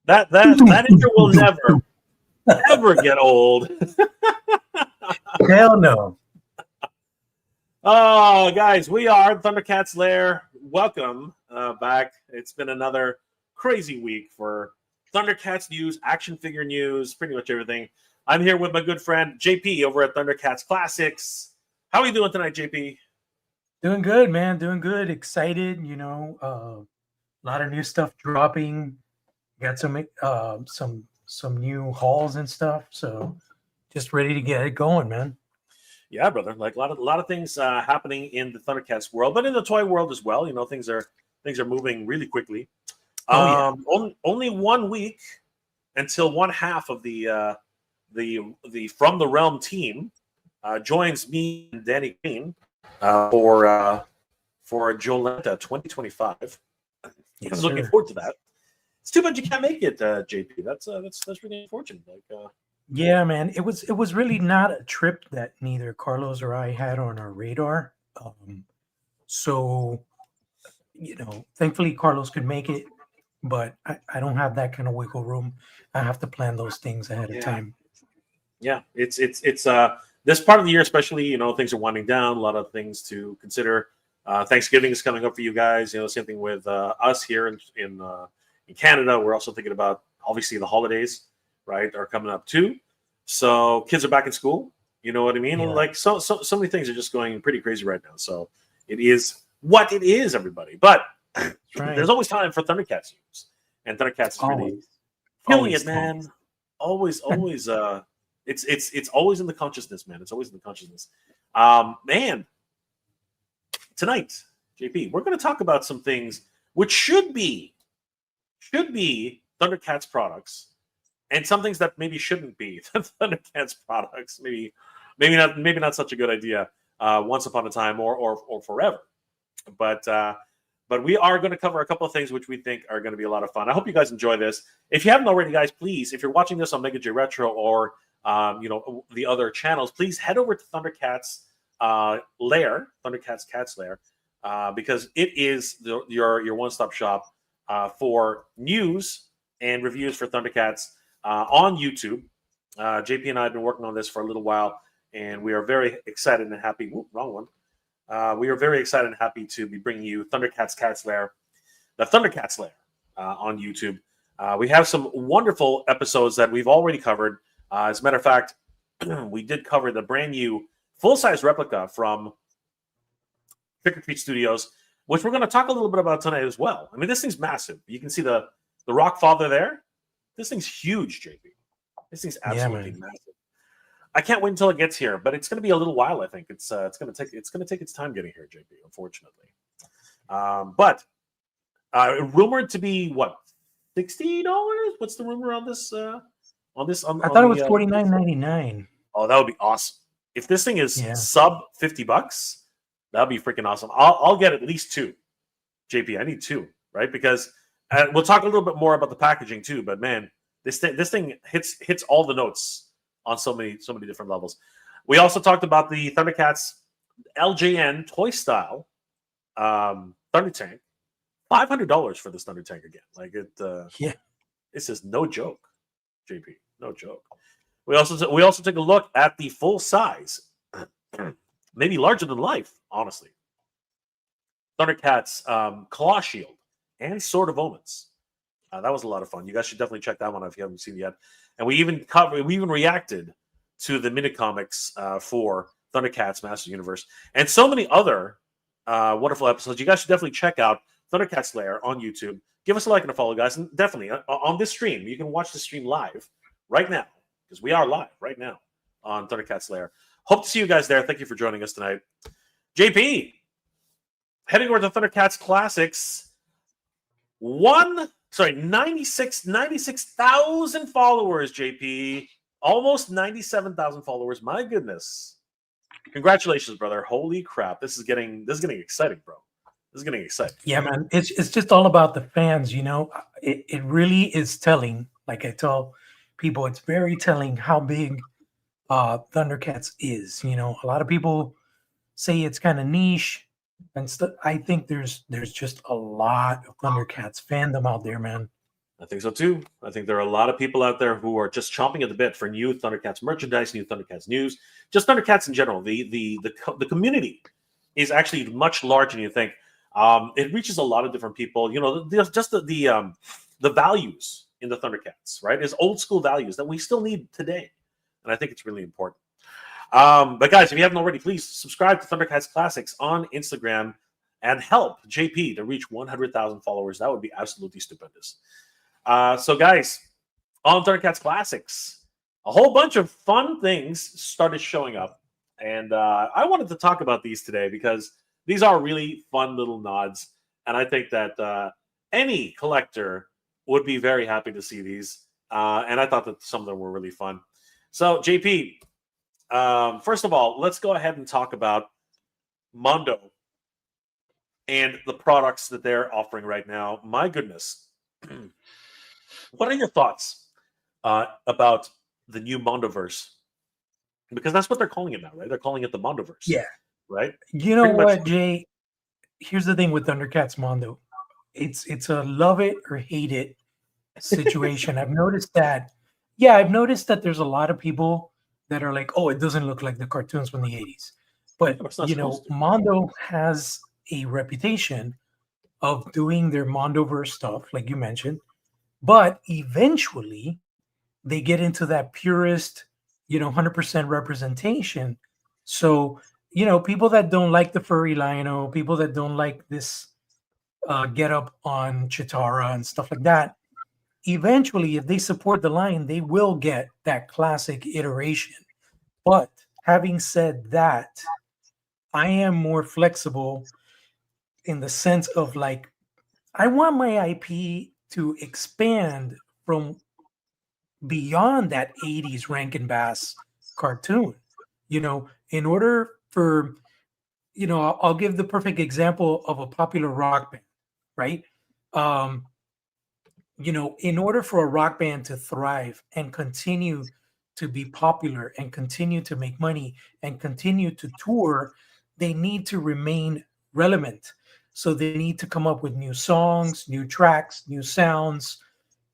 That intro will never ever get old. Hell no. Oh, guys, we are Thundercats Lair. Welcome back. It's been another crazy week for Thundercats news, action figure news, pretty much everything. I'm here with my good friend JP over at Thundercats Classics. How are you doing tonight, JP? Doing good, man. Doing good. Excited. A lot of new stuff dropping. Got some new hauls and stuff. So just ready to get it going, man. Yeah, brother. Like a lot of things happening in the Thundercats world, but in the toy world as well. You know, things are moving really quickly. Only 1 week until one half of the From the Realm team joins me and Danny Green for Jolenta 2025. Yes, I'm looking forward to that. It's too bad you can't make it, JP. That's really unfortunate. Yeah, man. It was really not a trip that neither Carlos or I had on our radar. So, thankfully Carlos could make it, but I don't have that kind of wiggle room. I have to plan those things ahead of time. Yeah, it's this part of the year, especially, things are winding down. A lot of things to consider. Thanksgiving is coming up for you guys. Same thing with us here in Canada. We're also thinking about, obviously, the holidays, right, are coming up too. So kids are back in school. You know what I mean? Yeah. Like so many things are just going pretty crazy right now. So it is what it is, everybody. But there's always time for Thundercats news, and Thundercats is really killing it, man. Always. It's always in the consciousness, man. It's always in the consciousness. Man, tonight, JP, we're going to talk about some things which should be Thundercats products, and some things that maybe shouldn't be Thundercats products. Maybe not such a good idea once upon a time or forever. But we are going to cover a couple of things which we think are going to be a lot of fun. I hope you guys enjoy this. If you haven't already, guys, please, if you're watching this on Mega J Retro or the other channels, please head over to Thundercats Lair, Thundercats Cats Lair, because it is your one-stop shop for news and reviews for Thundercats on YouTube. JP and I have been working on this for a little while, and we are very excited and happy. Whoop, wrong one. We are very excited and happy to be bringing you Thundercats Cats Lair, the Thundercats Lair on YouTube. We have some wonderful episodes that we've already covered. As a matter of fact, we did cover the brand new full-size replica from Trick or Treat Studios, which we're going to talk a little bit about tonight as well. I mean, this thing's massive. You can see the Rock Father there. This thing's huge, JP. This thing's absolutely massive. I can't wait until it gets here, but it's going to be a little while. I think it's going to take its time getting here, JP. Unfortunately, but rumored to be what, $60? What's the rumor on this? I thought it was $49.99. Oh, that would be awesome. If this thing is sub $50, that'd be freaking awesome. I'll get at least two, JP. I need two, right? Because we'll talk a little bit more about the packaging too. But man, this thing hits all the notes on so many different levels. We also talked about the Thundercats LJN toy style Thunder Tank. $500 for this Thunder Tank again. Like it. This is no joke, JP. No joke. We also took a look at the full size, maybe larger than life, honestly. Thundercats Claw Shield and Sword of Omens. That was a lot of fun. You guys should definitely check that one out if you haven't seen it yet. And we even reacted to the mini comics for Thundercats Masters Universe and so many other wonderful episodes. You guys should definitely check out Thundercats Lair on YouTube. Give us a like and a follow, guys. And definitely on this stream, you can watch the stream live right now, because we are live right now on Thundercats Lair. Hope to see you guys there. Thank you for joining us tonight. JP, heading over to Thundercats Classics. 96,000 followers, JP. Almost 97,000 followers. My goodness. Congratulations, brother. Holy crap. This is getting exciting, bro. This is getting exciting. Yeah, man. It's just all about the fans, It really is telling, like I tell people, it's very telling how big Thundercats is. A lot of people say it's kind of niche, and I think there's just a lot of Thundercats fandom out there, man. I think so too. I think there are a lot of people out there who are just chomping at the bit for new Thundercats merchandise, new Thundercats news, just Thundercats in general. The community is actually much larger than you think. It reaches a lot of different people. You know, just the values in the Thundercats, right? Is old school values that we still need today, and I think it's really important. But guys, if you haven't already, please subscribe to Thundercats Classics on Instagram and help JP to reach 100,000 followers. That would be absolutely stupendous. So guys, on Thundercats Classics, a whole bunch of fun things started showing up. And I wanted to talk about these today because these are really fun little nods. And I think that any collector would be very happy to see these. And I thought that some of them were really fun. So JP, first of all, let's go ahead and talk about Mondo and the products that they're offering right now. My goodness. What are your thoughts about the new Mondiverse? Because that's what they're calling it now, right? They're calling it the Mondiverse. Yeah. Right? You know what, Jay? Here's the thing with Thundercats Mondo. It's a love it or hate it situation. I've noticed that. Yeah, I've noticed that there's a lot of people that are like, oh, it doesn't look like the cartoons from the 80s. But, you know, Mondo has a reputation of doing their Mondoverse stuff, like you mentioned. But eventually, they get into that purest, 100% representation. So, people that don't like the furry Lion-O, people that don't like this get up on Chitara and stuff like that, eventually, if they support the line, they will get that classic iteration. But having said that, I am more flexible in the sense of like, I want my IP to expand from beyond that 80s Rankin Bass cartoon. In order for, I'll give the perfect example of a popular rock band, right? In order for a rock band to thrive and continue to be popular and continue to make money and continue to tour, they need to remain relevant. So they need to come up with new songs, new tracks, new sounds,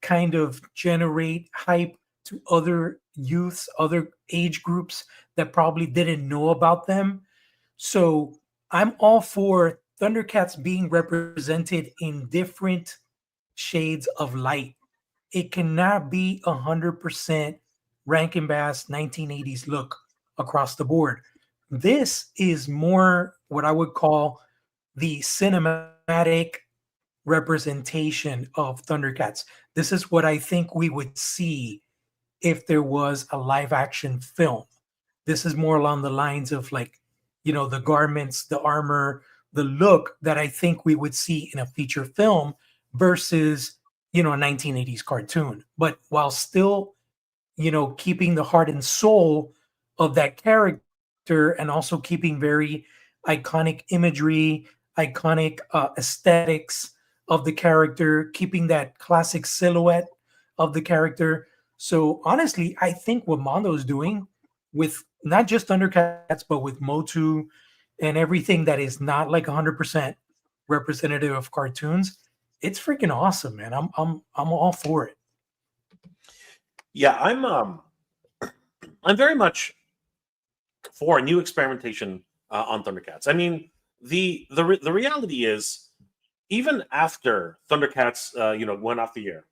kind of generate hype to other youths, other age groups that probably didn't know about them. So I'm all for Thundercats being represented in different shades of light. It cannot be 100% Rankin Bass 1980s look across the board. This is more what I would call the cinematic representation of Thundercats. This is what I think we would see if there was a live action film. This is more along the lines of like, the garments, the armor, the look that I think we would see in a feature film versus, a 1980s cartoon. But while still, keeping the heart and soul of that character and also keeping very iconic imagery, iconic aesthetics of the character, keeping that classic silhouette of the character. So honestly, I think what Mondo is doing with not just Thundercats, but with Motu and everything that is not like 100% representative of cartoons, it's freaking awesome, man. I'm all for it. Yeah, I'm very much for a new experimentation on Thundercats. I mean, the reality is, even after Thundercats, went off the air,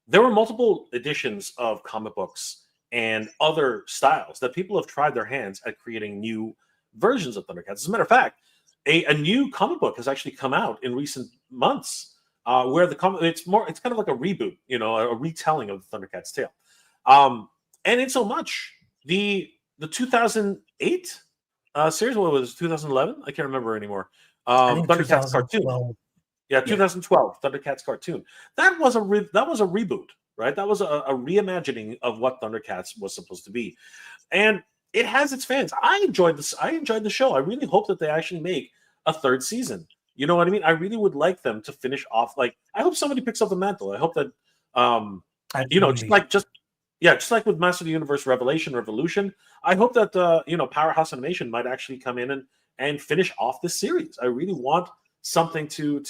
there were multiple editions of comic books and other styles that people have tried their hands at creating new versions of Thundercats. As a matter of fact, a new comic book has actually come out in recent months where it's kind of like a reboot, a retelling of the Thundercats tale. And in so much, the 2008 series, what was it, 2011? I can't remember anymore. Thundercats cartoon. Yeah, 2012 Thundercats cartoon. That was a reboot, right? That was a reimagining of what Thundercats was supposed to be, and it has its fans. I enjoyed this. I enjoyed the show. I really hope that they actually make a third season. You know what I mean? I really would like them to finish off. Like, I hope somebody picks up the mantle. I hope that, just like with Master of the Universe Revolution. I hope that Powerhouse Animation might actually come in and finish off this series. I really want someone to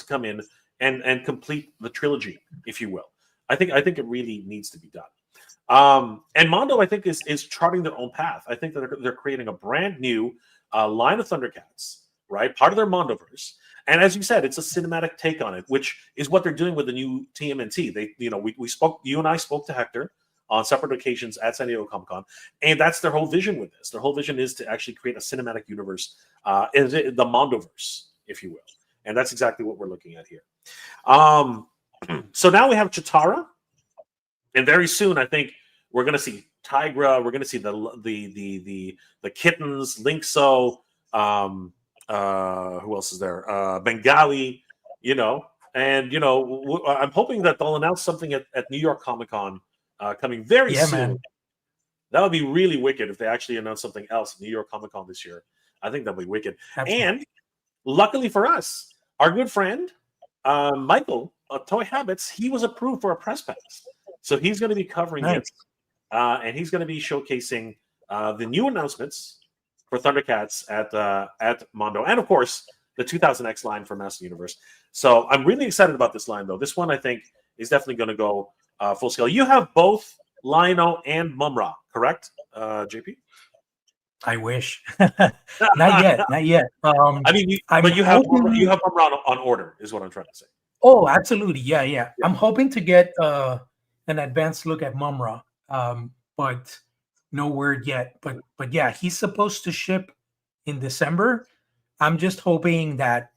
come in and complete the trilogy, if you will. I think it really needs to be done. And Mondo, I think, is charting their own path. I think that they're creating a brand new line of Thundercats, right? Part of their Mondiverse. And as you said, it's a cinematic take on it, which is what they're doing with the new TMNT. They, we spoke, you and I spoke to Hector on separate occasions at San Diego Comic-Con, and that's their whole vision with this. Their whole vision is to actually create a cinematic universe, the Mondoverse, if you will. And that's exactly what we're looking at here. So now we have Chitara, and very soon I think we're going to see Tigra. We're going to see the kittens, Linkso. Who else is there? Bengali. And I'm hoping that they'll announce something at New York Comic Con coming very soon. Man. That would be really wicked if they actually announce something else at New York Comic Con this year. I think that'll be wicked. Absolutely. And luckily for us, our good friend Michael Toy Habits, he was approved for a press pass, so he's going to be covering it, and he's going to be showcasing the new announcements for Thundercats at Mondo, and of course the 2000X line for Master Universe. So I'm really excited about this line, though. This one I think is definitely going to go full scale. You have both Lino and Mumra, correct, JP? I wish. Not yet. I mean, but you have Mumra on order, is what I'm trying to say. Oh, absolutely. Yeah. I'm hoping to get an advanced look at Mumra, but no word yet. But yeah, he's supposed to ship in December. I'm just hoping that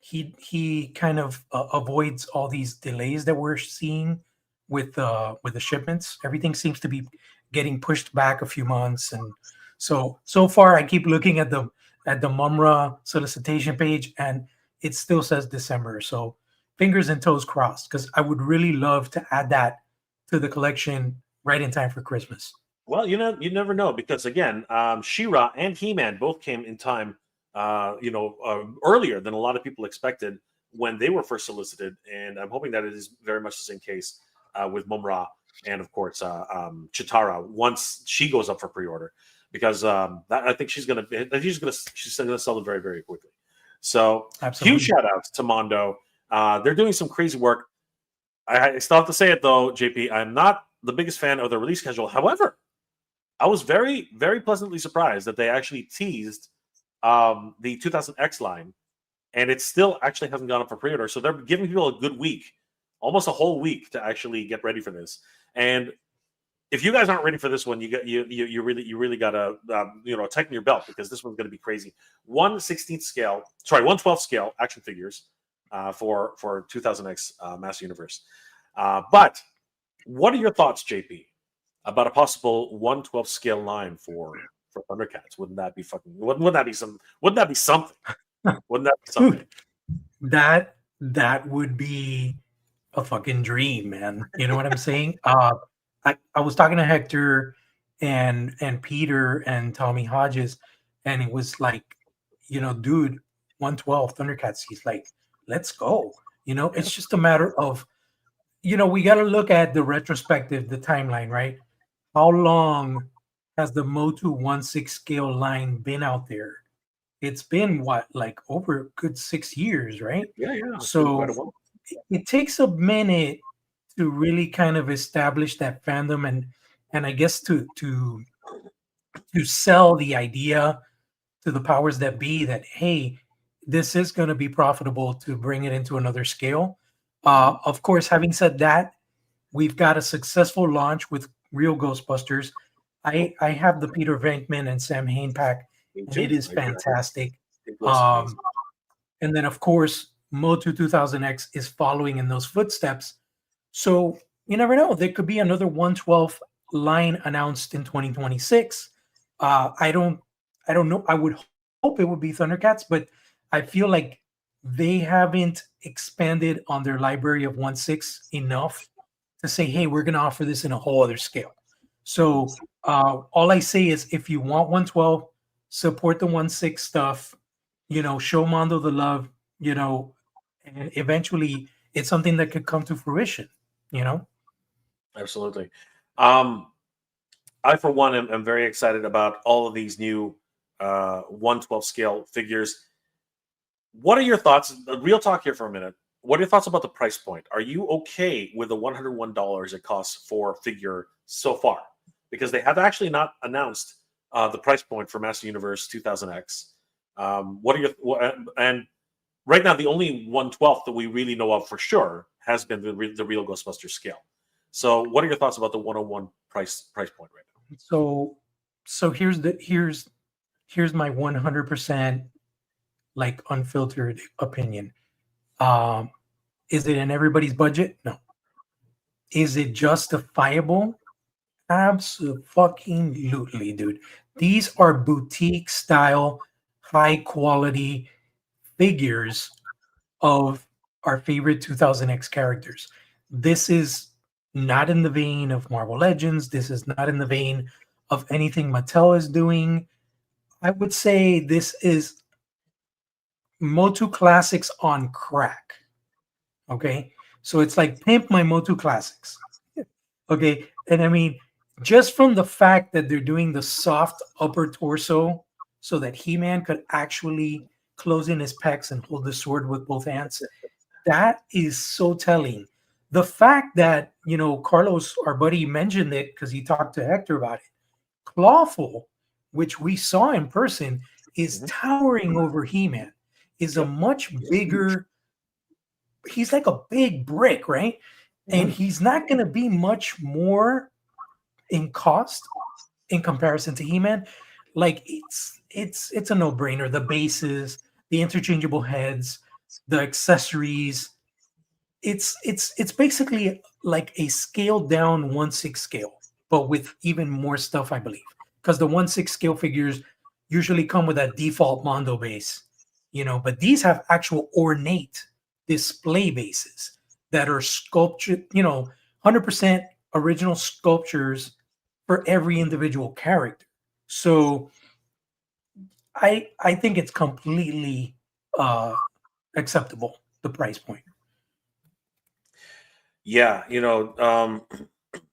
he kind of avoids all these delays that we're seeing with the shipments. Everything seems to be getting pushed back a few months, and so far I keep looking at the Mumra solicitation page, and it still says December. So fingers and toes crossed, because I would really love to add that to the collection right in time for Christmas. Well, you never know, because again, She-Ra and He-Man both came in time, earlier than a lot of people expected when they were first solicited, and I'm hoping that it is very much the same case with Mumra and of course Chitara once she goes up for pre-order, because I think she's gonna sell it very, very quickly. So Absolutely. Huge shout outs to Mondo. They're doing some crazy work. I still have to say it though, JP. I'm not the biggest fan of the release schedule. However, I was very, very pleasantly surprised that they actually teased the 2000X line, and it still actually hasn't gone up for pre-order. So they're giving people a good week, almost a whole week, to actually get ready for this. And if you guys aren't ready for this one, you really gotta tighten your belt, because this one's going to be crazy. 1/12 scale action figures for 2000X Master Universe. But what are your thoughts, JP, about a possible 1/12 scale line for Thundercats? Wouldn't that be something? Wouldn't that be something? That would be a fucking dream, man. You know what I'm saying? I was talking to Hector and Peter and Tommy Hodges, and it was like, dude, 1/12 Thundercats. He's like, let's go. It's just a matter of, we got to look at the retrospective, the timeline, right? How long has the Motu 1/6 scale line been out there? It's been over a good 6 years, right? Yeah. So it takes a minute to really kind of establish that fandom, and I guess to sell the idea to the powers that be that, hey, this is going to be profitable to bring it into another scale. Of course, having said that, we've got a successful launch with Real Ghostbusters. I have the Peter Venkman and Sam Hain pack, and it is fantastic. And then, of course, Motu 2000X is following in those footsteps. So you never know. There could be another 1/12 line announced in 2026. I don't know. I would hope it would be Thundercats, but I feel like they haven't expanded on their library of 1/6 enough to say, hey, we're going to offer this in a whole other scale. So all I say is, if you want 1/12, support the 1/6 stuff, show Mondo the love, and eventually it's something that could come to fruition, Absolutely. I, for one, am very excited about all of these new 1/12 scale figures. What are your thoughts? Real talk here for a minute. what are your thoughts about the price point? Are you okay with the $101 it costs for a figure so far? Because they have actually not announced the price point for Master Universe 2000X. What are and right now the only 1/12 that we really know of for sure has been the real Ghostbusters scale. So what are your thoughts about the 101 price point right now? So here's my 100% like unfiltered opinion. Um, is it in everybody's budget? No. Is it justifiable? Absolutely, dude. These are boutique style, high quality figures of our favorite 2000X characters. This is not in the vein of Marvel Legends. This is not in the vein of anything Mattel is doing. I would say this is Motu Classics on crack. Okay. So it's like pimp my Motu Classics. Okay. And I mean, just from the fact that they're doing the soft upper torso so that He-Man could actually close in his pecs and hold the sword with both hands, that is so telling. The fact that, Carlos, our buddy, mentioned it because he talked to Hector about it. Clawful, which we saw in person, is Mhm. towering over He-Man, is a Yep. much bigger, he's like a big brick, right? And Mhm. he's not going to be much more in cost in comparison to He-Man. Like it's a no-brainer. The bases, the interchangeable heads, the accessories. It's basically like a scaled down 1/6 scale, but with even more stuff, I believe. Because the 1/6 scale figures usually come with a default Mondo base, but these have actual ornate display bases that are sculptured, 100% original sculptures for every individual character. So I think it's completely uh acceptable, the price point. Yeah,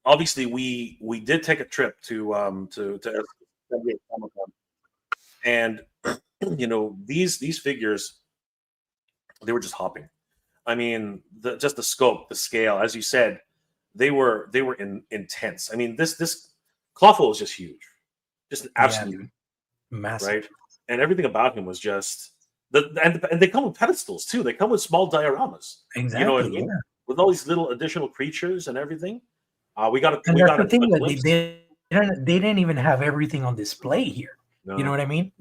obviously we did take a trip to San Diego Comic-Con, and these figures, they were just hopping. I mean, just the scope, the scale, as you said, they were intense. I mean, this Clawful was just huge, just an Yeah, absolute, dude. Massive. right? And everything about him was just and they come with pedestals too. They come with small dioramas. You know what I Exactly. mean? Yeah. With all these little additional creatures and everything. We got a And we that's got the a thing that glimpse. they didn't even have everything on display here. You know No, what I mean?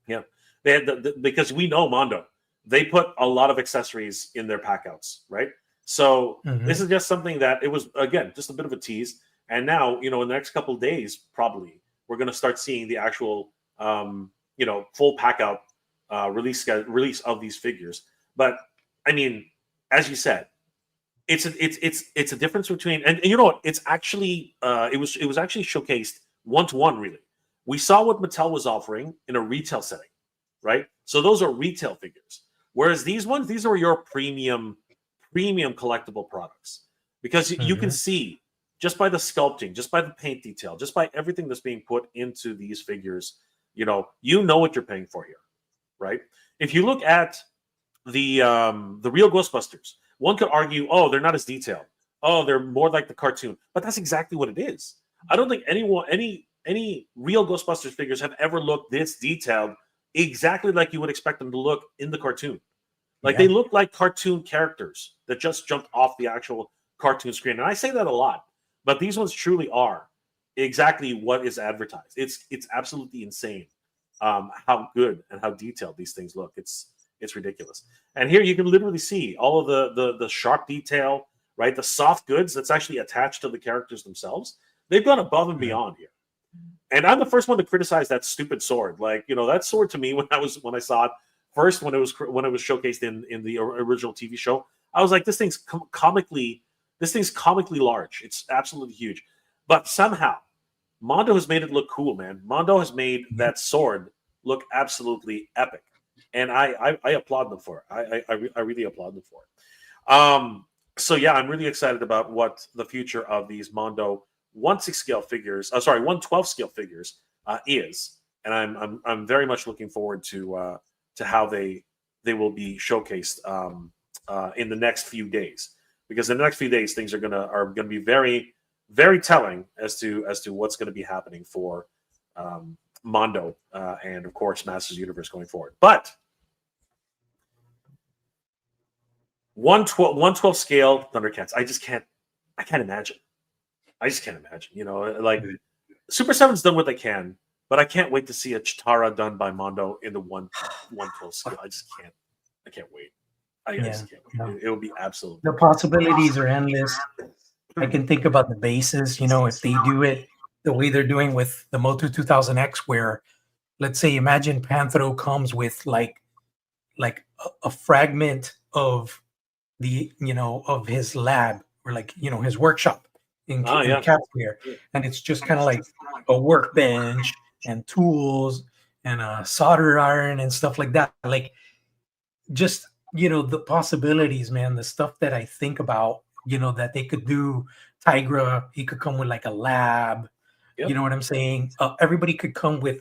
yeah, they had because we know Mondo. They put a lot of accessories in their packouts, right? So this Hmm. is just something that it was again just a bit of a tease. And now, in the next couple of days, probably we're going to start seeing the actual, full packout release of these figures. But I mean, as you said, it's a difference between and you know what? It's actually it was actually showcased 1-to-1 really. We saw what Mattel was offering in a retail setting, right? So those are retail figures. Whereas these are your premium collectible products because you can Hmm. see just by the sculpting, just by the paint detail, just by everything that's being put into these figures, you know what you're paying for here, right? If you look at the real Ghostbusters, one could argue, oh, they're not as detailed. Oh, they're more like the cartoon. But that's exactly what it is. I don't think any real Ghostbusters figures have ever looked this detailed, exactly like you would expect them to look in the cartoon. Like they Yeah. look like cartoon characters that just jumped off the actual cartoon screen. And I say that a lot, but these ones truly are exactly what is advertised. It's absolutely insane how good and how detailed these things look. It's ridiculous. And here you can literally see all of the sharp detail, right? The soft goods that's actually attached to the characters themselves. They've gone above and Mhm. beyond here. And I'm the first one to criticize that stupid sword. Like, that sword to me when I saw it first when it was showcased in the original TV show, I was like, this thing's comically large. It's absolutely huge. But somehow Mondo has made it look cool, man. Mondo has made Yeah. that sword look absolutely epic, and I applaud them for it. I really applaud them for it. So yeah, I'm really excited about what the future of these Mondo 1/6 scale figures, sorry, 1/12 scale figures is, and I'm very much looking forward to how they will be showcased in the next few days, because in the next few days things are gonna be very, very telling as to what's going to be happening for Mondo and of course Masters Universe going forward. But 112 scale Thundercats, I can't imagine. I just can't imagine. You know, like Super 7's done what they can, but I can't wait to see a Chitara done by Mondo in the 112 scale. I can't wait. I just can't wait. It will be absolutely. The possibilities are endless. I can think about the bases, you know, if they do it the way they're doing with the Moto 2000X, where let's say imagine Panthro comes with like a fragment of the, you know, of his lab, or like, you know, his workshop in Cat's Clear, and it's just kind of like a workbench and tools and a solder iron and stuff like that. Like, just, you know, the possibilities, man, the stuff that I think about, you know, that they could do. Tigra, he could come with like a lab. You know what I'm saying? Everybody could come with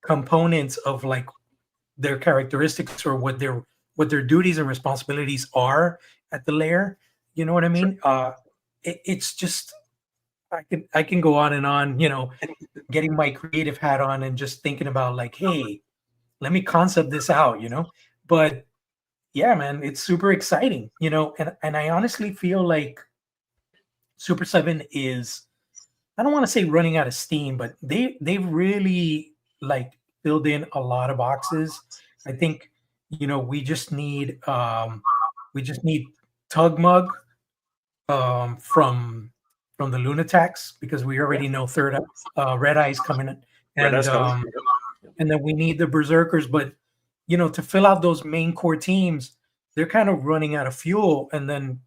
components of like their characteristics or what their duties and responsibilities are at the lair. You know what I mean? It's just, I can go on and on, you know, getting my creative hat on and just thinking about like, hey, let me concept this out, you know. But yeah, man, it's super exciting, you know, and I honestly feel like Super 7 is, I don't want to say running out of steam, but they've really like filled in a lot of boxes. I think, you know, we just need Tugmug from the Lunatics, because we already know Red Eye's coming in, and then we need the Berserkers. But you know, to fill out those main core teams, they're kind of running out of fuel. And then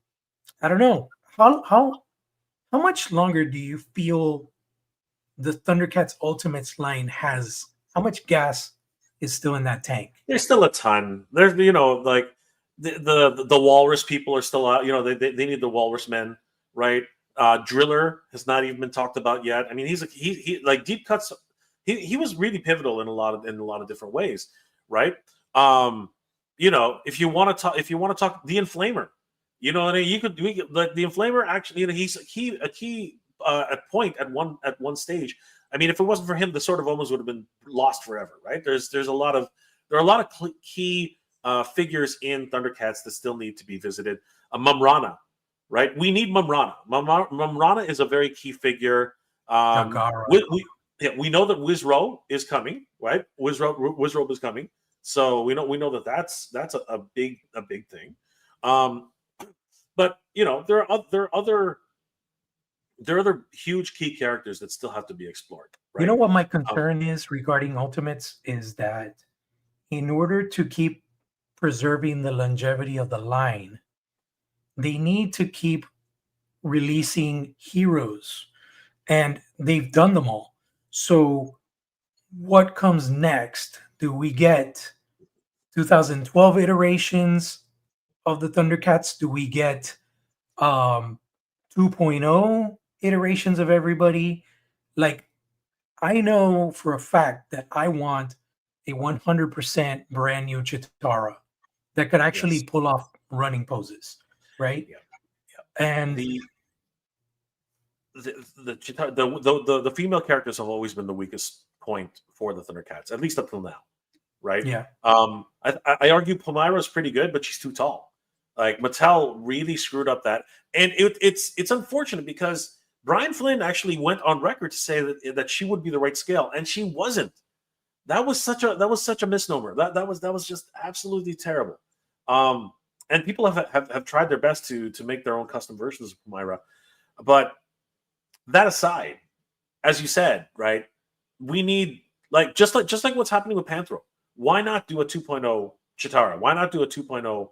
I don't know, how much longer do you feel the Thundercats Ultimates line has? How much gas is still in that tank? There's still a ton. There's, you know, like the Walrus people are still out. You know, they need the Walrus men, right? Driller has not even been talked about yet. I mean, he like Deep Cuts. He was really pivotal in a lot of different ways, right? You know, if you want to talk the Inflamer, you know what I mean? Like the Inflamer actually, you know, he's a key point at one stage. I mean, if it wasn't for him, the Sword of Omens would have been lost forever, right? There are a lot of key figures in Thundercats that still need to be visited. Mumrana, right? We need Mumrana. Mumrana is a very key figure. We know that Wizrobe is coming, right? Wizrobe is coming, so we know that's a big thing. But you know, there are other huge key characters that still have to be explored. Right? You know what my concern is regarding Ultimates is that in order to keep preserving the longevity of the line, they need to keep releasing heroes, and they've done them all. So what comes next? Do we get 2012 iterations of the Thundercats? Do we get 2.0 iterations of everybody? Like, I know for a fact that I want a 100% brand new Chitara that could actually pull off running poses, right? And the female characters have always been the weakest point for the Thundercats, at least up till now, right? Yeah. I argue Palmyra's pretty good, but she's too tall. Like Mattel really screwed up that, and it's unfortunate because Brian Flynn actually went on record to say that she would be the right scale, and she wasn't. That was such a misnomer. That was just absolutely terrible. And people have tried their best to make their own custom versions of Palmyra, but that aside, as you said, right, we need like just like what's happening with Panthro. Why not do a 2.0 Chitara? Why not do a 2.0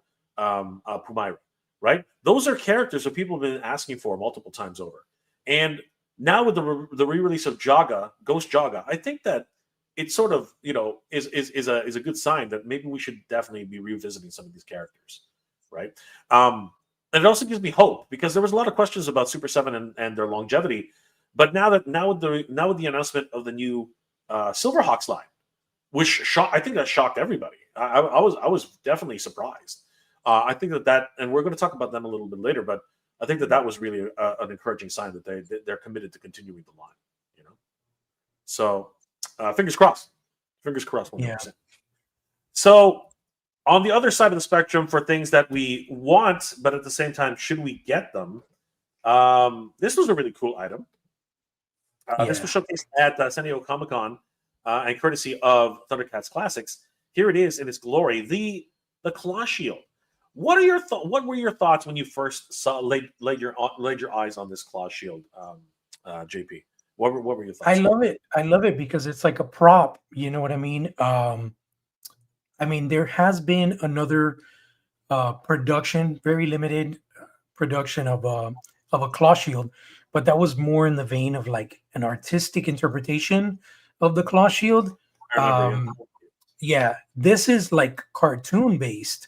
Palmyra? Right? Those are characters that people have been asking for multiple times over. And now with the re-release of Jaga, Ghost Jaga, I think that it sort of, you know, is a good sign that maybe we should definitely be revisiting some of these characters, right? And it also gives me hope because there was a lot of questions about Super 7 and their longevity, but now with the announcement of the new Silverhawks line, which I think that shocked everybody. I was definitely surprised. I think that, and we're going to talk about them a little bit later, but I think that was really an encouraging sign that they're committed to continuing the line. You know, so fingers crossed. Fingers crossed, 100%. So on the other side of the spectrum, for things that we want, but at the same time, should we get them? This was a really cool item. This was showcased at San Diego Comic-Con, and courtesy of Thundercats Classics. Here it is in its glory, the claw shield. What were your thoughts when you first laid your eyes on this claw shield, JP? What were your thoughts? I love it. I love it because it's like a prop. You know what I mean? I mean, there has been another production, very limited production of a claw shield, but that was more in the vein of like an artistic interpretation of the claw shield. I remember, Yeah, this is like cartoon based,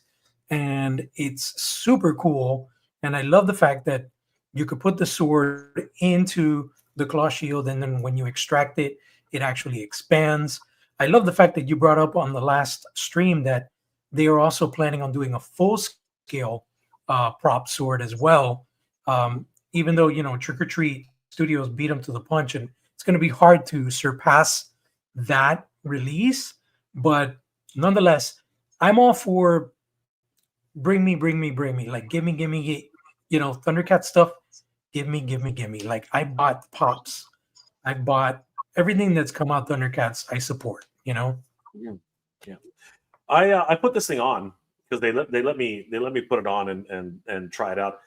and it's super cool. And I love the fact that you could put the sword into the claw shield, and then when you extract it, it actually expands. I love the fact that you brought up on the last stream that they are also planning on doing a full scale prop sword as well. Even though, you know, Trick or Treat Studios beat them to the punch, and it's going to be hard to surpass that release. But nonetheless, I'm all for bring me. Like, give me, you know, Thundercat stuff. Give me. Like, I bought Pops. I bought everything that's come out Thundercats. I support, you know? Yeah. I put this thing on because they let me put it on and try it out.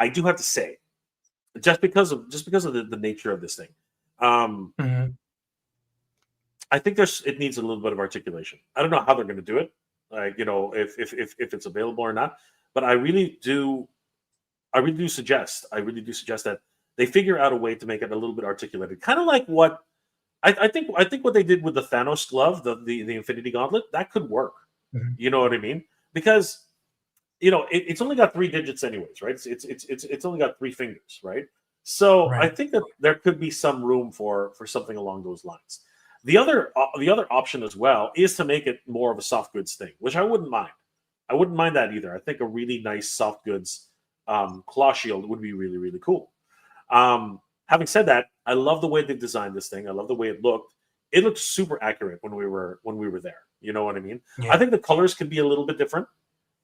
I do have to say, just because of the nature of this thing, I think it needs a little bit of articulation. I don't know how they're going to do it, like, you know, if it's available or not. But I really do suggest that they figure out a way to make it a little bit articulated, kind of like what I think what they did with the Thanos glove, the Infinity Gauntlet, that could work. You know what I mean? Because, you know, it's only got 3 digits anyways, right? It's only got 3 fingers, right? So I think that there could be some room for something along those lines. The other option as well is to make it more of a soft goods thing, which I wouldn't mind. I wouldn't mind that either. I think a really nice soft goods claw shield would be really, really cool. Having said that, I love the way they designed this thing. I love the way it looked. It looked super accurate when we were there. You know what I mean? Yeah. I think the colors could be a little bit different.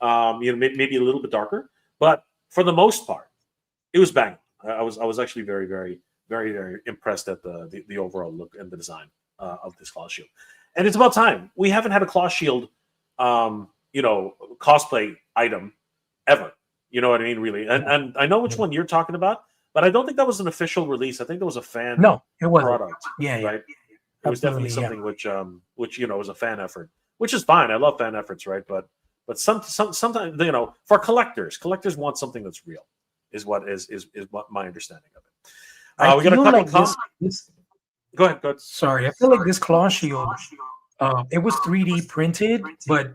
You know, maybe a little bit darker, but for the most part, it was bang. I was actually very, very, very, very impressed at the overall look and the design of this claw shield. And it's about time. We haven't had a claw shield, you know, cosplay item ever. You know what I mean? Really. And I know which one you're talking about, but I don't think that was an official release. I think that was a fan product. Yeah, right. It was definitely something which you know was a fan effort, which is fine. I love fan efforts, right? But sometimes, you know, for collectors want something that's real, is what my understanding of it. We got a couple like comments. Go ahead. Sorry, I feel like this claw shield, it was 3D printed, but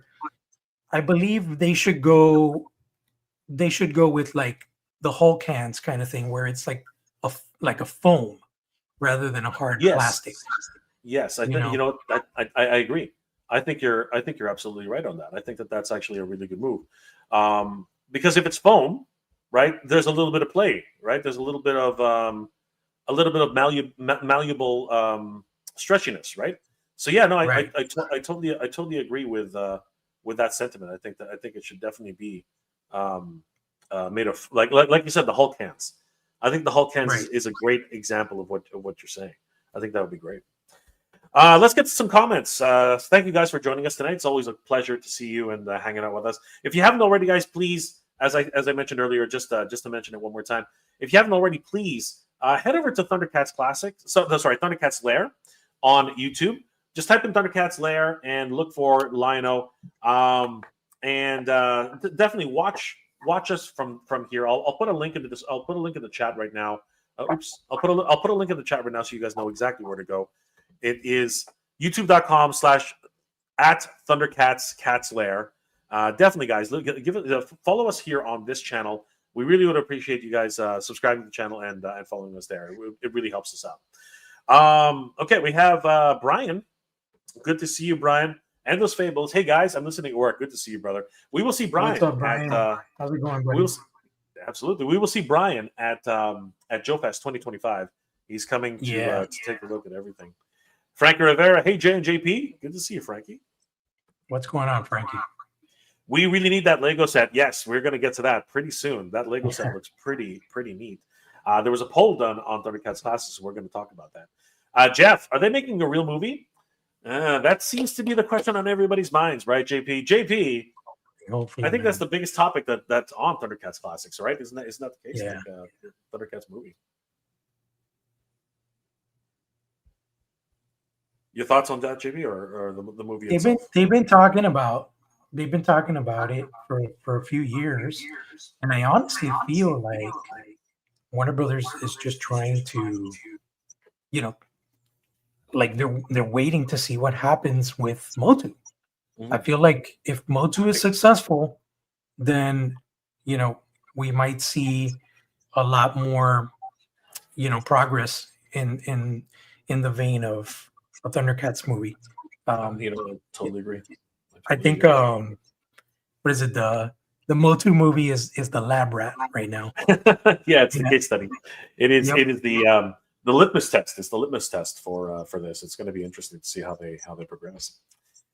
I believe they should go with like the Hulk hands kind of thing, where it's like a foam rather than a hard plastic. Yes, I think, you know, I agree. I think you're absolutely right on that. I think that's actually a really good move, because if it's foam, right, there's a little bit of play, right? There's a little bit of malleable stretchiness, right? So yeah, no, I totally agree with that sentiment. I think it should definitely be made of like you said, the Hulk hands. I think the Hulk hands is a great example of what you're saying. I think that would be great. Let's get to some comments. Thank you guys for joining us tonight. It's always a pleasure to see you and hanging out with us. If you haven't already, guys, please, as I mentioned earlier, just to mention it one more time, if you haven't already, please head over to Thundercats Thundercats Lair on YouTube. Just type in Thundercats Lair and look for Lionel, and definitely watch us from here. I'll put a link into this. I'll put a link in the chat right now. Oops, I'll put a link in the chat right now so you guys know exactly where to go. It is youtube.com/@ThundercatsCatsLair. Definitely, guys, follow us here on this channel. We really would appreciate you guys subscribing to the channel and following us there. It really helps us out. Okay, we have Brian. Good to see you, Brian. and those fables. Hey guys, I'm listening at work. Good to see you, brother. We will see Brian. What's up, Brian? How's it going, buddy? Absolutely. We will see Brian at Joe Fest 2025. He's coming to take a look at everything. Frankie Rivera. Hey, Jay and JP. Good to see you, Frankie. What's going on, Frankie? We really need that Lego set. Yes, we're going to get to that pretty soon. That Lego set looks pretty neat. There was a poll done on Thundercats Classics, so we're going to talk about that. Jeff, are they making a real movie? That seems to be the question on everybody's minds, right, JP? JP, hopefully, I think that's the biggest topic that's on Thundercats Classics, right? Isn't that the case? Yeah. Like, Thundercats movie. Your thoughts on that, JP, or the movie itself? They've been talking about it for a few years, and I honestly feel like Warner Brothers is just trying to, like they're waiting to see what happens with Motu. I feel like if Motu is successful, then we might see a lot more progress in the vein of a Thundercats movie. I totally agree. I think what is it, the Motu movie is the lab rat right now. Yeah, it's the case study. It is the litmus test. It's the litmus test for this. It's going to be interesting to see how they progress.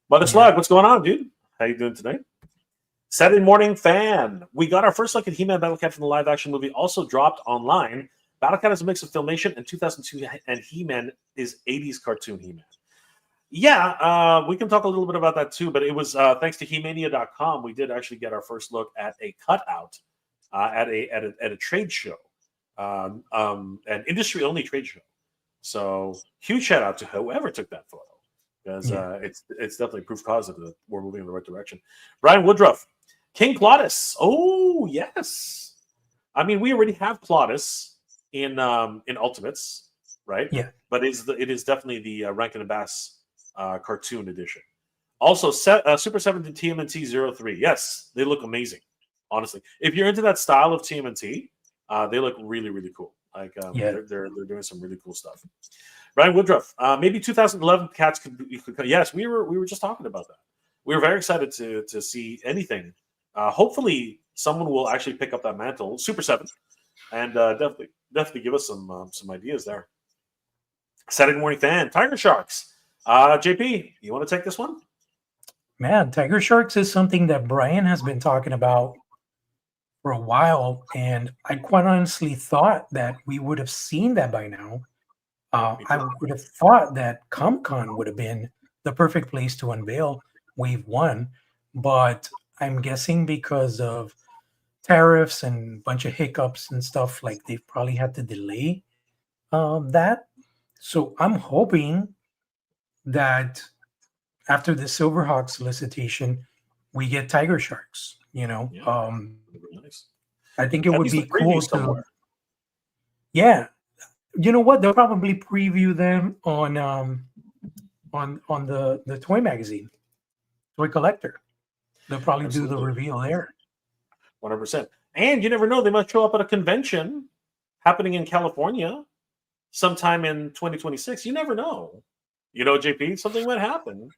Mother Slug, what's going on, dude? How you doing tonight? Saturday Morning Fan. We got our first look at He-Man Battle Cat from the live action movie, also dropped online. Battle Cat is a mix of Filmation and 2002, and He-Man is 80s cartoon He-Man. Yeah, we can talk a little bit about that too, but it was thanks to He-Mania.com, we did actually get our first look at a cutout at a trade show, an industry-only trade show. So huge shout out to whoever took that photo, because it's definitely proof positive that we're moving in the right direction. Brian Woodruff, King Plautus. Oh yes, I mean we already have Plautus in Ultimates, right? Yeah, but it is definitely the Rankin and Bass cartoon edition. Also, Super 7 to TMNT 03. Yes, they look amazing. Honestly, if you're into that style of TMNT, they look really cool. Like they're doing some really cool stuff. Brian Woodruff, maybe 2011 Cats could. Yes, we were just talking about that. We were very excited to see anything. Hopefully, someone will actually pick up that mantle, Super 7, and definitely give us some ideas there. Saturday Morning Fan, Tiger Sharks. JP, you want to take this one? Man, Tiger Sharks is something that Brian has been talking about for a while, and I quite honestly thought that we would have seen that by now. I would have thought that Comic-Con would have been the perfect place to unveil Wave 1, but I'm guessing because of tariffs and a bunch of hiccups and stuff, like they've probably had to delay that. So I'm hoping that after the Silverhawks solicitation, we get Tiger Sharks. Nice. I think it would be cool to. Yeah, you know what? They'll probably preview them on the toy magazine, Toy Collector. They'll probably do the reveal there. 100%. And you never know; they might show up at a convention happening in California sometime in 2026. You never know. JP, something might happen.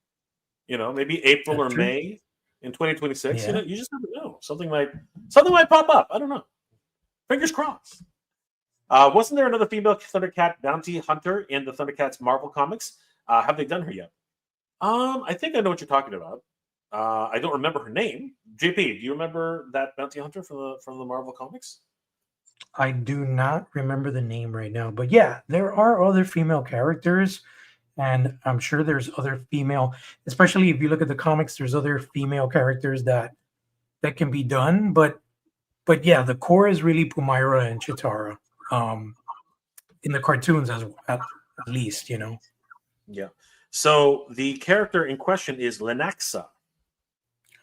Maybe April or May in 2026. Yeah. You just never know. Something might pop up. I don't know. Fingers crossed. Wasn't there another female Thundercat bounty hunter in the Thundercats Marvel comics? Have they done her yet? I think I know what you're talking about. I don't remember her name. JP, do you remember that bounty hunter from the Marvel comics? I do not remember the name right now, but yeah, there are other female characters. And I'm sure there's other female, especially if you look at the comics, there's other female characters that can be done. But yeah, the core is really Pumaira and Chitara. In the cartoons at least, Yeah. So the character in question is Lenaxa.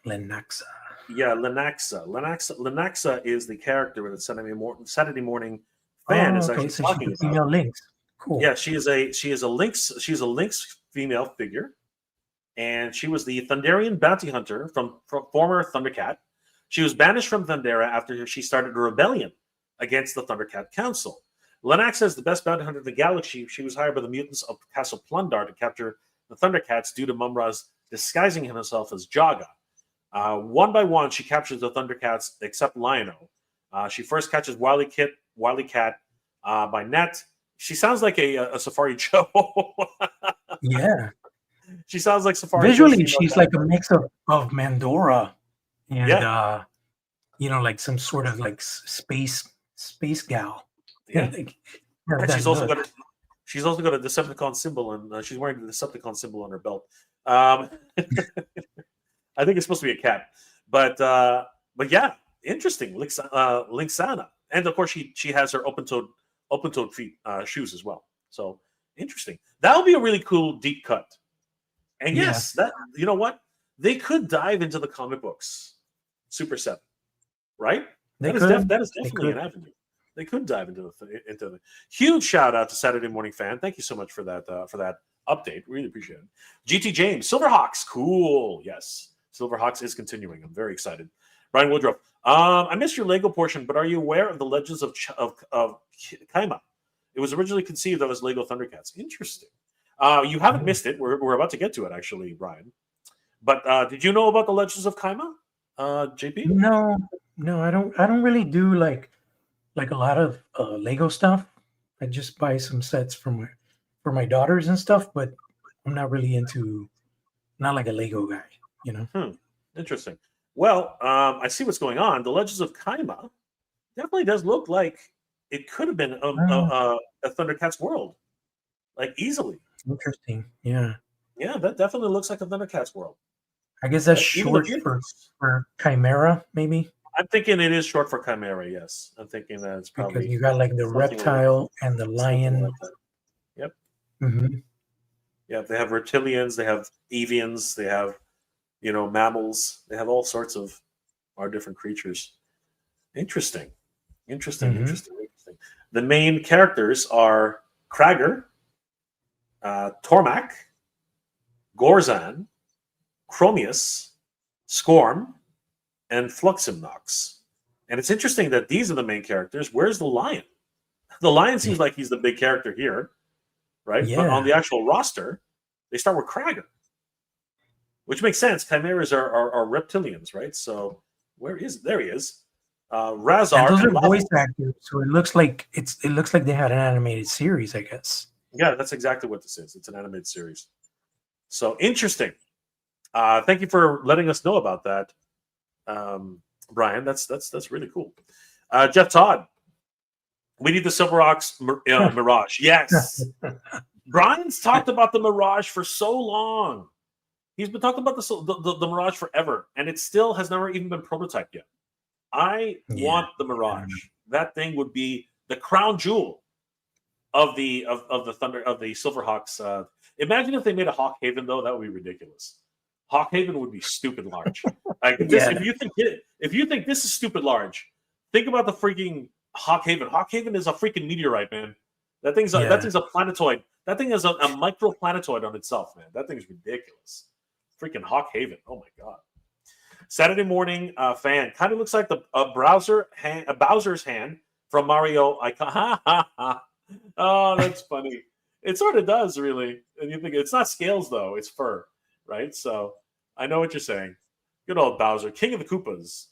Lenaxa. Yeah, Lenaxa. Lenaxa is the character in the Saturday Morning Fan is actually talking about. Female Lynx. Cool. Yeah, she is a Lynx female figure, and she was the Thunderian bounty hunter from former Thundercat. She was banished from Thundera after she started a rebellion against the Thundercat Council. Lenaxa is the best bounty hunter in the galaxy. She was hired by the mutants of Castle Plundar to capture the Thundercats due to Mumra's disguising himself as Jaga. One by one, she captures the Thundercats except Lion-O. She first catches Wily Cat by net. She sounds like a Safari Joe. Yeah. She sounds like Safari Joe's Visually, female she's like a counterpart. mix of Mandora and Yeah, like some sort of like space gal. yeah. Like, And that look. she's also got a Decepticon symbol, and she's wearing the Decepticon symbol on her belt. Um, I think it's supposed to be a cat, but yeah, interesting. Linksana, and of course she has her open-toed feet shoes as well. So interesting. That would be a really cool deep cut. And Yeah, yes, that you know what they could dive into the comic books, Super 7, right? they That is they definitely could. an avenue. They could dive into the huge shout out to Saturday Morning Fan. Thank you so much for that update. Really appreciate it. GT James, Silverhawks, cool. Yes, Silverhawks is continuing. I'm very excited. Brian Woodruff, I missed your Lego portion, but are you aware of the legends of Kaima? It was originally conceived of as Lego Thundercats. Interesting. You haven't Oh. missed it. We're about to get to it, actually, Brian. But did you know about the legends of Kaima, JP? No, no, I don't really do like a lot of Lego stuff. I just buy some sets for my daughters and stuff, but I'm not really into not like a Lego guy, you know. Interesting. Well, I see what's going on. The Legends of Kaima definitely does look like it could have been Oh, a Thundercats world, like easily. interesting. Yeah. Yeah, that definitely looks like a Thundercats world, I guess that's right? Even the short vehicles. for Chimera, maybe, I'm thinking it is short for Chimera. Yes, I'm thinking that it's because probably you got like the something like reptile and the something lion. like that. Yep. Hmm. Yeah, they have reptilians, they have avians, they have mammals, they have all sorts of our different creatures. Interesting. Interesting, Hmm. interesting, interesting. The main characters are Krager, Tormak, Gorzan, Chromius, Scorm, and Fluximnox. And it's interesting that these are the main characters. Where's the lion? The lion seems like he's the big character here, right? But on Yeah. the actual roster, they start with Krager, which makes sense. Chimeras are reptilians, right? So there he is. And Razar those and are voice Lavo. actors, so it looks like they had an animated series, I guess. Yeah, that's exactly what this is. It's an animated series. So interesting. Thank you for letting us know about that, Brian. That's really cool. Jeff Todd, we need the Silverhawks Mirage. Yes, Brian's talked about the Mirage for so long. He's been talking about the Mirage forever, and it still has never even been prototyped yet. I Yeah. want the I don't know. Mirage. That thing would be the crown jewel of the Silverhawks. Imagine if they made a Hawk Haven though. That would be ridiculous. Hawk Haven would be stupid large. Like this, Yeah. if you think this is stupid large, think about the freaking Hawk Haven. Hawk Haven is a freaking meteorite, man. That Yeah. thing's a planetoid. That thing is a microplanetoid on itself, man. That thing's ridiculous. Freaking Hawk Haven. Oh my god. Saturday morning fan kind of looks like a Bowser's hand from Mario Icon. Oh, that's funny. It sort of does, really. And you think it's not scales though; it's fur, right? So I know what you're saying. Good old Bowser, King of the Koopas.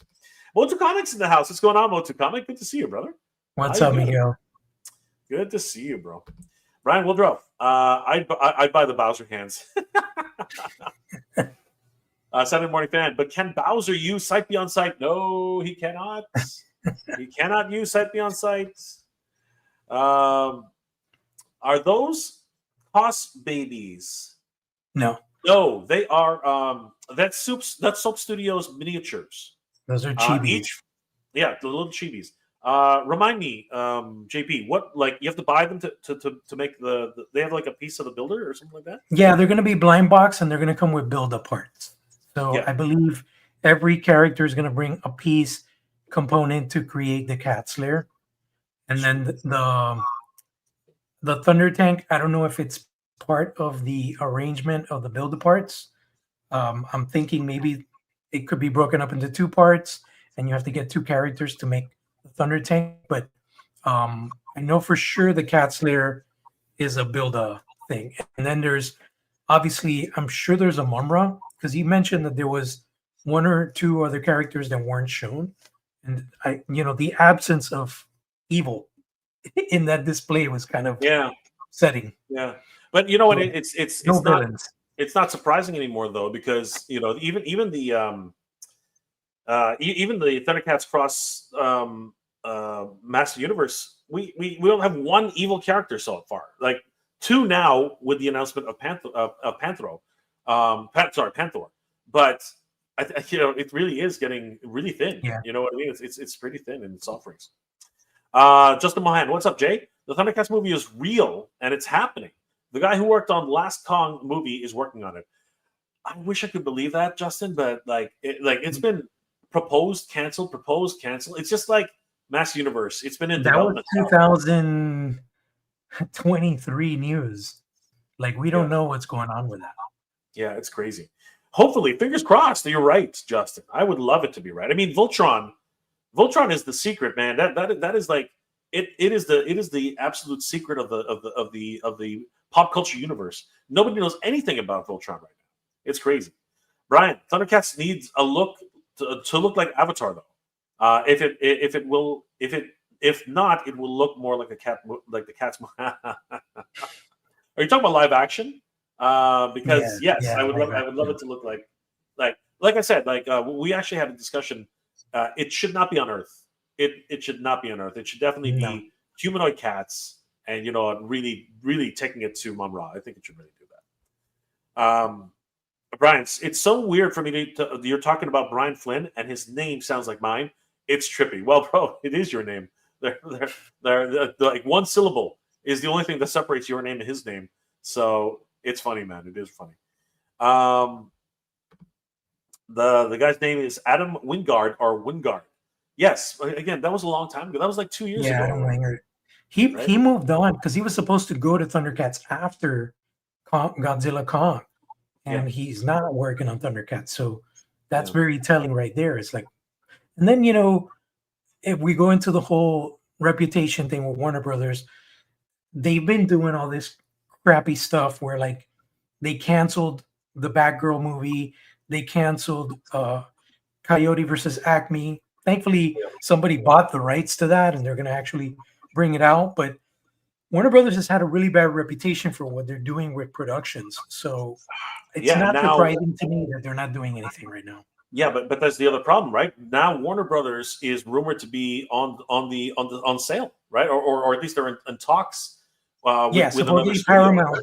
Motu Comic's in the house. What's going on, Motu Comic? Good to see you, brother. How What's you up, doing? Miguel? Good to see you, bro. Brian Woodruff. I'd buy the Bowser hands. Saturday morning fan. But can Bowser use Sight Beyond Sight? No, he cannot. He cannot use Sight Beyond Sight. Are those Cost babies? No, No, they are. That's Soap Studios miniatures. those are chibis. The little chibis. Remind me, JP, what like you have to buy them to make they have like a piece of the builder or something like that? Yeah, they're going to be blind box and they're going to come with build-up parts. So Yeah. I believe every character is going to bring a piece component to create the cat lair. And then the Thunder Tank, I don't know if it's part of the arrangement of the build parts. I'm thinking maybe it could be broken up into two parts, and you have to get two characters to make the Thunder Tank. But I know for sure the Cat Slayer is a build a thing, and then there's obviously, I'm sure there's a Mumra because he mentioned that there was one or two other characters that weren't shown, and the absence of evil in that display was kind of Yeah, upsetting. yeah. But you know what? So, no It's not villains. surprising anymore though, because even the even the Thundercats cross Master Universe, we don't have one evil character so far. Like two now with the announcement of Panthro, Panthor. But it really is getting really thin. Yeah. You know what I mean? It's pretty thin in its offerings. Justin Mohan, what's up, Jay? The Thundercats movie is real and it's happening. The guy who worked on Last Kong movie is working on it. I wish I could believe that, Justin, but it's been proposed, canceled, proposed, canceled. It's just like Mass Universe. It's been in That was development. 2023 news. Like, we don't know what's going on with that. Yeah, it's crazy. Hopefully, fingers crossed that you're right, Justin. I would love it to be right. I mean, Voltron is the secret, man. That is like it is the absolute secret of the pop culture universe. Nobody knows anything about Voltron right now. It's crazy. Brian, Thundercats needs a look to look like Avatar though. If not, it will look more like a cat, like the cat's. Are you talking about live action? Because yes, I would love it to look like I said, we actually had a discussion. It should not be on Earth. It should not be on Earth. It should definitely be humanoid cats, and really taking it to Mumra. I think it should really do that. Brian, it's so weird for me to you're talking about Brian Flynn, and his name sounds like mine. It's trippy. Well, bro, it is your name. They're like one syllable is the only thing that separates your name and his name. So it's funny, man. It is funny. The guy's name is Adam Wingard or Wingard. Yes, again, that was a long time ago. That was like 2 years ago. Adam Wingard. He moved on because he was supposed to go to Thundercats after Godzilla Kong, and he's not working on Thundercats. So that's very telling right there. It's like, and then if we go into the whole reputation thing with Warner Brothers, they've been doing all this crappy stuff where like they canceled the Batgirl movie, they canceled Coyote versus Acme. Thankfully, somebody bought the rights to that, and they're going to actually bring it out. But Warner Brothers has had a really bad reputation for what they're doing with productions, so it's not surprising to me that they're not doing anything right now. Yeah, but that's the other problem, right? Now Warner Brothers is rumored to be on sale, right? Or at least they're in talks. With another Paramount.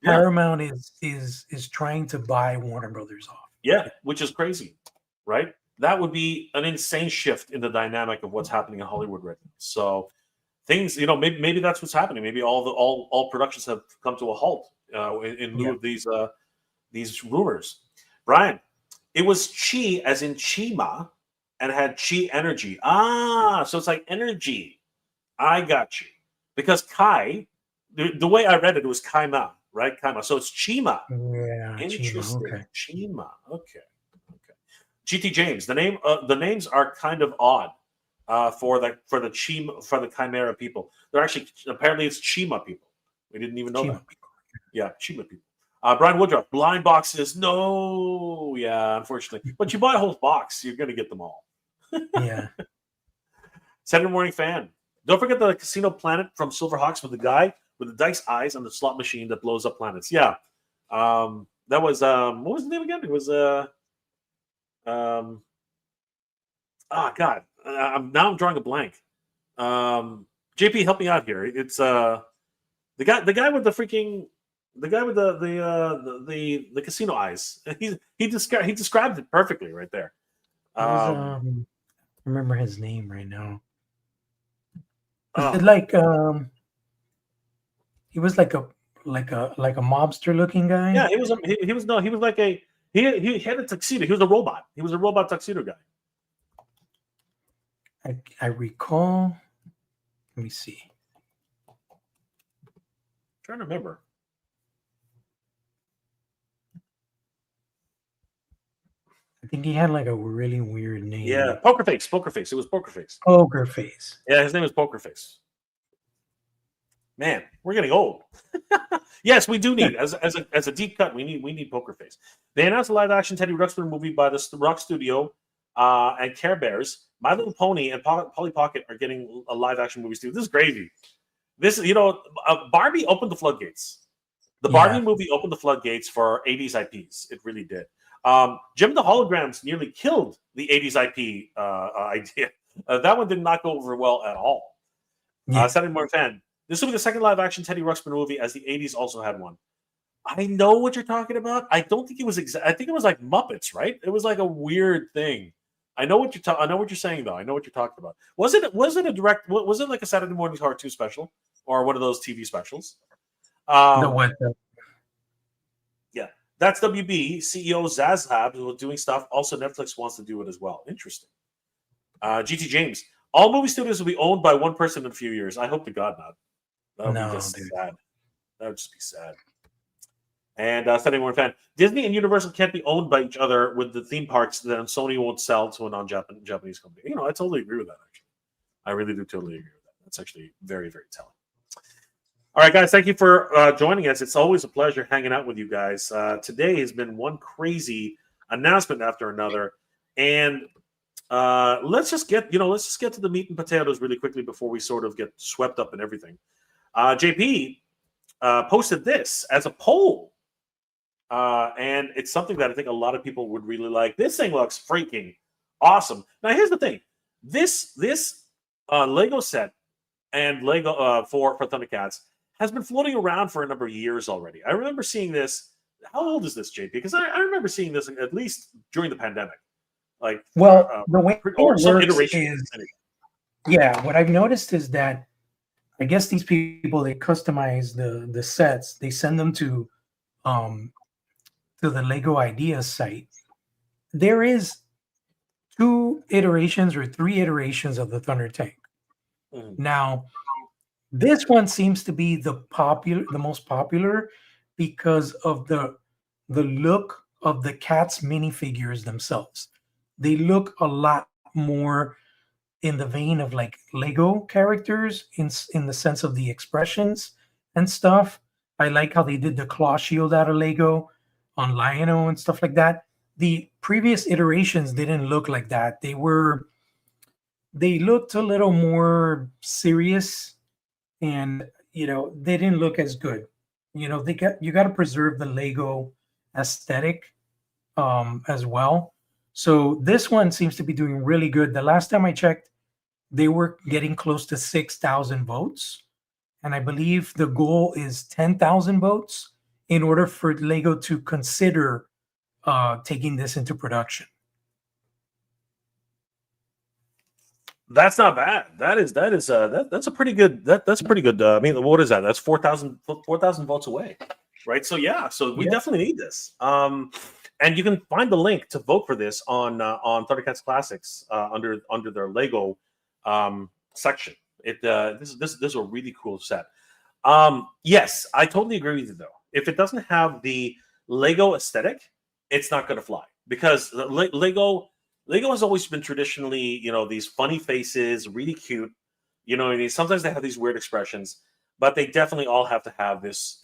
Paramount is trying to buy Warner Brothers off. Yeah, which is crazy, right? That would be an insane shift in the dynamic of what's happening in Hollywood right now. So things, maybe that's what's happening. Maybe all productions have come to a halt in lieu of these rumors. Brian, it was chi as in Chima and had chi energy. So it's like energy. I got you. Because Kai, the way I read it was Kaima, right? Kaima. So it's Chima. Yeah. Interesting. Chima. Okay. GT James. The names are kind of odd for the Chimera people. They're actually apparently it's Chima people. We didn't even know that. Yeah, Chima people. Brian Woodruff, blind boxes. No, yeah, unfortunately. But you buy a whole box, you're gonna get them all. Yeah. Saturday Morning Fan. Don't forget the Casino Planet from Silverhawks with the guy with the dice eyes on the slot machine that blows up planets. Yeah. That was what was the name again? It was God. I'm drawing a blank. JP, help me out here. It's the guy with the freaking the guy with the casino eyes. He described it perfectly right there. I remember his name right now. It like he was like a mobster looking guy. Yeah, he was like he had a tuxedo. He was a robot. He was a robot tuxedo guy. I recall. Let me see. I'm trying to remember. I think he had like a really weird name. Yeah, Poker Face. It was Poker Face. Poker Face. Yeah, his name was Poker Face. Man, we're getting old. Yes, we do need as a deep cut. We need Poker Face. They announced a live action Teddy Ruxpin movie by the Rock Studio and Care Bears. My Little Pony and Polly Pocket are getting a live action movie too. This is crazy. This, Barbie opened the floodgates. The Barbie movie opened the floodgates for 80s IPs. It really did. Jim the Holograms nearly killed the 80s IP idea. That one did not go over well at all. Saturday Morning Fan. This will be the second live action Teddy Ruxpin movie, as the 80s also had one. I know what you're talking about. I don't think it was I think it was like Muppets, right? It was like a weird thing. I know what I know what you're saying, though. I know what you're talking about. Was it a direct? Was it like a Saturday morning cartoon special or one of those TV specials? Yeah, that's WB CEO Zazhab who is doing stuff. Also, Netflix wants to do it as well. Interesting. GT James. All movie studios will be owned by one person in a few years. I hope to God not. That would be just sad. That would just be sad. And Saturday Morning Fan. Disney and Universal can't be owned by each other with the theme parks that Sony won't sell to a non-Japanese company. I totally agree with that, actually. I really do totally agree with that. That's actually very, very telling. All right, guys, thank you for joining us. It's always a pleasure hanging out with you guys. Today has been one crazy announcement after another. And let's just get to the meat and potatoes really quickly before we sort of get swept up in everything. JP posted this as a poll. And it's something that I think a lot of people would really like. This thing looks freaking awesome. Now, here's the thing. This Lego set and Lego for Thundercats has been floating around for a number of years already. I remember seeing this. How old is this, JP? Because I remember seeing this at least during the pandemic. The way it works is, what I've noticed is that I guess these people, they customize the sets. They send them to the Lego Ideas site. There is 2 iterations or 3 iterations of the Thunder Tank. Now, this one seems to be the most popular because of the look of the Cats minifigures themselves. They look a lot more in the vein of like Lego characters in the sense of the expressions and stuff. I like how they did the claw shield out of Lego on Lion-O and stuff like that. The previous iterations didn't look like that. They looked a little more serious, and they didn't look as good. You got to preserve the Lego aesthetic as well. So this one seems to be doing really good. The last time I checked, they were getting close to 6,000 votes. And I believe the goal is 10,000 votes in order for Lego to consider taking this into production. That's not bad. That's a pretty good. That's pretty good. I mean, what is that? That's 4,000 votes away, right? So so we definitely need this. And you can find the link to vote for this on Thundercats Classics under their Lego section. This is a really cool set. Yes, I totally agree with you though. If it doesn't have the Lego aesthetic, it's not going to fly, because Lego has always been traditionally, these funny faces, really cute. Sometimes they have these weird expressions, but they definitely all have to have this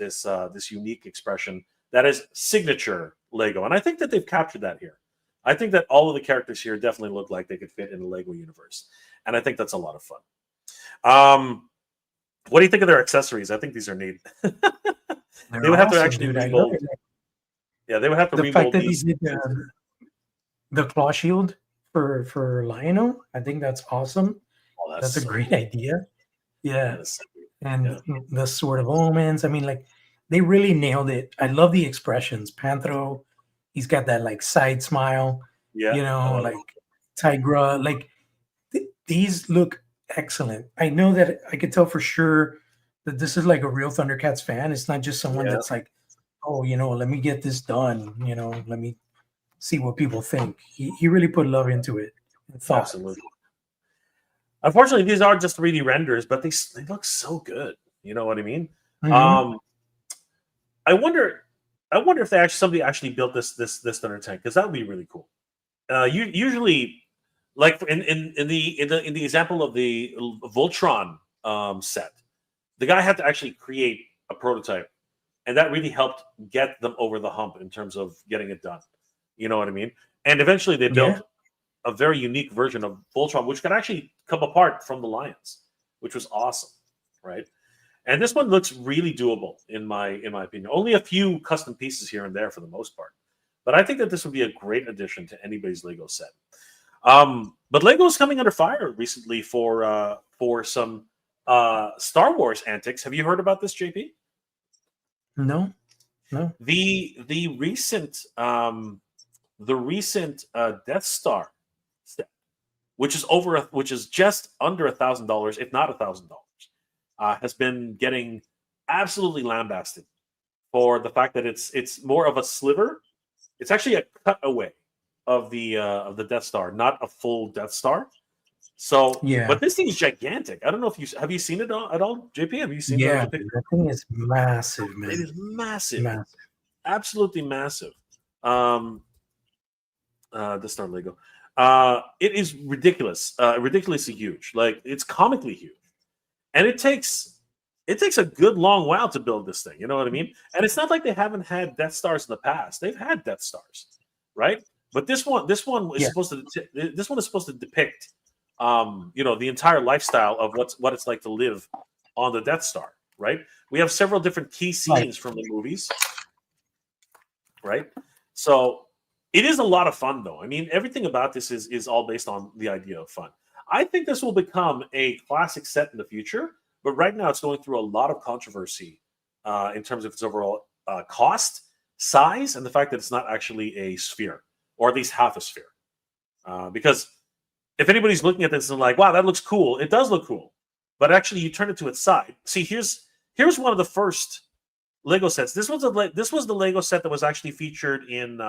unique expression that is signature Lego. And I think that they've captured that here. I think that all of the characters here definitely look like they could fit in the Lego universe. And I think that's a lot of fun. What do you think of their accessories? I think these are neat. They would have to actually remold. Yeah, they would have to remold these. The claw shield for Lion-O, I think that's awesome. Oh, that's a great idea. Yeah. And the Sword of Omens. I mean, they really nailed it. I love the expressions. Panthro, he's got that side smile. Yeah. Tigra. These look excellent. I know that I could tell for sure that this is a real Thundercats fan. It's not just someone that's oh, let me get this done. Let me see what people think. He really put love into it. Absolutely. Unfortunately, these are just 3D renders, but they look so good. You know what I mean? Mm-hmm. I wonder if somebody actually built this Thunder Tank, because that would be really cool. Usually, like in the example of the Voltron set, the guy had to actually create a prototype and that really helped get them over the hump in terms of getting it done. You know what I mean? And eventually they Yeah. built a very unique version of Voltron, which could actually come apart from the Lions, which was awesome, right? And this one looks really doable in my opinion. Only a few custom pieces here and there for the most part, but I think that this would be a great addition to anybody's Lego set. But Lego's coming under fire recently for some Star Wars antics. Have you heard about this, JP? No. No. The recent Death Star set, which is just under $1,000, if not $1,000, has been getting absolutely lambasted for the fact that it's more of a sliver. It's actually a cutaway of the Death Star, not a full Death Star. So, Yeah. but this thing is gigantic. I don't know if you seen it at all, JP. Have you seen Yeah. the picture? That thing is massive, man. It is massive, Massive. absolutely massive. The Star Lego. It is ridiculous, ridiculously huge. Like, it's comically huge, and it takes a good long while to build this thing. You know what I mean? And it's not like they haven't had Death Stars in the past. They've had Death Stars, right? But this one is Yeah. supposed to depict, the entire lifestyle of what it's like to live on the Death Star, right? We have several different key scenes from the movies, right? So it is a lot of fun, though. I mean, everything about this is all based on the idea of fun. I think this will become a classic set in the future, but right now it's going through a lot of controversy in terms of its overall cost, size, and the fact that it's not actually a sphere, or at least half a sphere. Because if anybody's looking at this and like, wow, that looks cool, it does look cool. But actually, you turn it to its side. See, here's one of the first Lego sets. This was the Lego set that was actually featured in.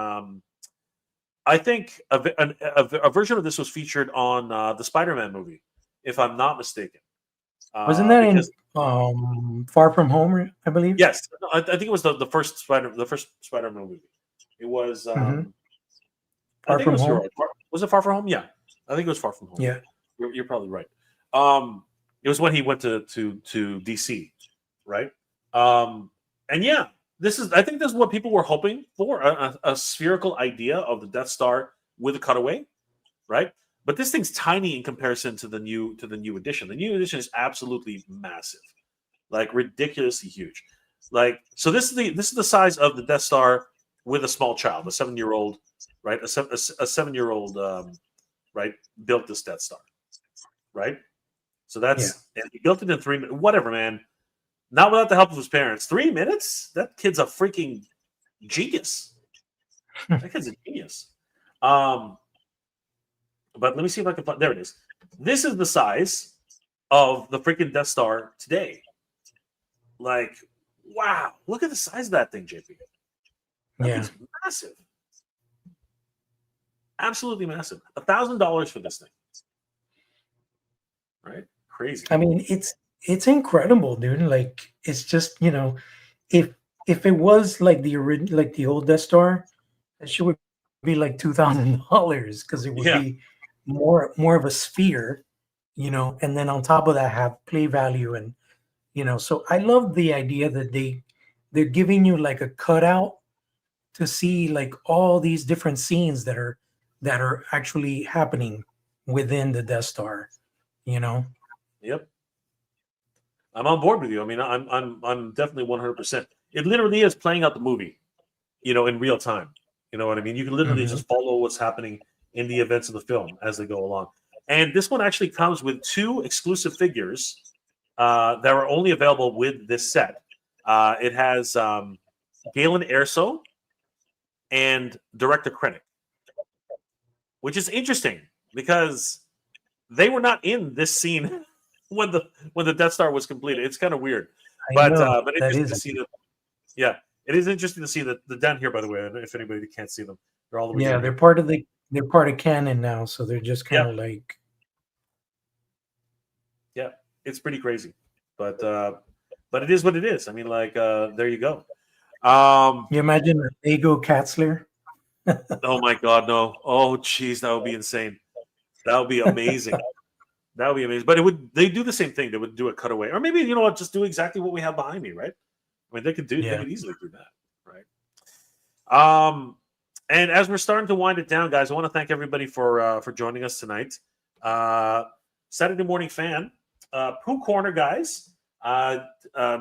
I think a version of this was featured on the Spider-Man movie, if I'm not mistaken. Wasn't that in Far From Home, I believe? Yes, I think it was the first Spider-Man movie. It was. I Far think it From was Home. Was it Far From Home? Yeah, I think it was Far From Home. Yeah. You're probably right. It was when he went to DC, right? And yeah, I think this is what people were hoping for, a spherical idea of the Death Star with a cutaway, right? But this thing's tiny in comparison to the new edition. The new edition is absolutely massive, like ridiculously huge. Like, so this is the size of the Death Star with a small child, a 7-year-old, right? A 7-year-old, right, built this Death Star, right? So and he built it in 3 minutes. Whatever, man. Not without the help of his parents. 3 minutes? That kid's a freaking genius. That kid's a genius. But let me see if I can find. There it is. This is the size of the freaking Death Star today. Like, wow! Look at the size of that thing, JP. That thing's massive. Absolutely massive. $1,000 for this thing. Right? Crazy. I mean, it's incredible, dude. Like, it's just, if it was like the old Death Star, it should be like $2,000 because it would be more of a sphere, and then on top of that have play value, and so I love the idea that they're giving you like a cutout to see like all these different scenes that are actually happening within the Death Star, Yep. I'm on board with you. I mean, I'm definitely 100%. It literally is playing out the movie, in real time. You know what I mean? You can literally just follow what's happening in the events of the film as they go along. And this one actually comes with 2 exclusive figures that are only available with this set. It has Galen Erso and Director Krennic, which is interesting because they were not in this scene when the Death Star was completed. It's kind of weird, but interesting to see them. Yeah, it is interesting to see that they're down here. By the way, if anybody can't see them, they're all the way. Yeah, they're part of canon now, so they're just kind of like. Yeah, it's pretty crazy, but it is what it is. I mean, like, there you go. You imagine a Lego Katzler? Oh my God, no! Oh, jeez, that would be insane. That would be amazing. That would be amazing. But they do the same thing. They would do a cutaway, or maybe just do exactly what we have behind me, right? I mean, they could Yeah. easily do that, right? And as we're starting to wind it down, guys, I want to thank everybody for joining us tonight. Saturday Morning Fan, Pooh Corner, guys,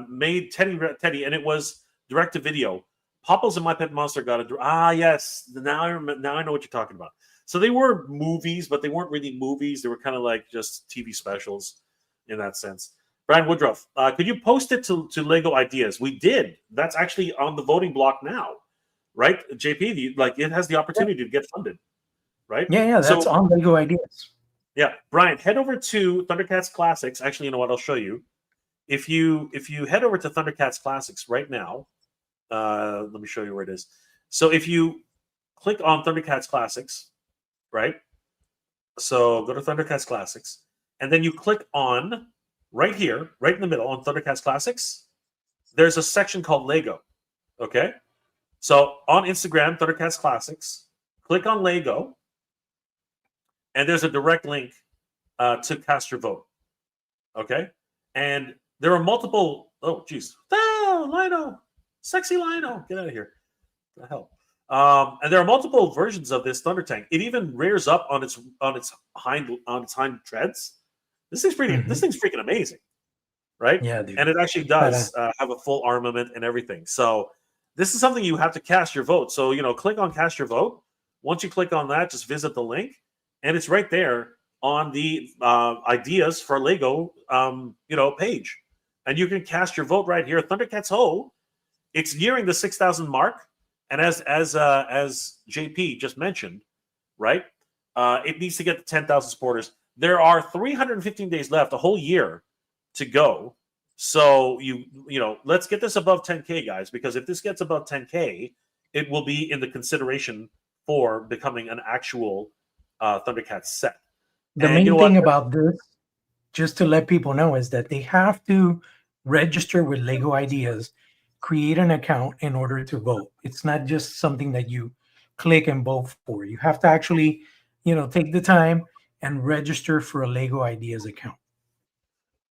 made Teddy, and it was direct to video. Popples and My Pet Monster got a yes. Now I remember. Now I know what you're talking about. So they were movies, but they weren't really movies. They were kind of like just TV specials in that sense. Brian Woodruff, could you post it to Lego Ideas? We did. That's actually on the voting block now, right? JP, like it has the opportunity to get funded, right? Yeah, that's so, on Lego Ideas. Yeah, Brian, head over to Thundercats Classics. Actually, you know what? I'll show you. If you head over to Thundercats Classics right now, let me show you where it is. So if you click on Thundercats Classics, right? So go to Thundercats Classics, and then you click on right here, right in the middle on Thundercats Classics. There's a section called Lego. Okay, so on Instagram, Thundercats Classics, click on Lego, and there's a direct link to cast your vote. Okay, and there are multiple. Oh, geez, Lino, sexy Lino, get out of here! What the hell? And there are multiple versions of this Thunder Tank. It even rears up on its hind treads. This thing's This thing's freaking amazing, right? Yeah, dude. And it actually does have a full armament and everything. So this is something you have to cast your vote. So click on cast your vote. Once you click on that, just visit the link, and it's right there on the ideas for Lego page, and you can cast your vote right here. Thundercats Ho! It's nearing the 6,000 mark. And as JP just mentioned, right, it needs to get to 10,000 supporters. There are 315 days left, a whole year to go. So let's get this above 10K, guys, because if this gets above 10K, it will be in the consideration for becoming an actual Thundercats set. The main thing about this, just to let people know, is that they have to register with Lego Ideas, create an account in order to vote. It's not just something that you click and vote for. You have to actually, take the time and register for a Lego Ideas account.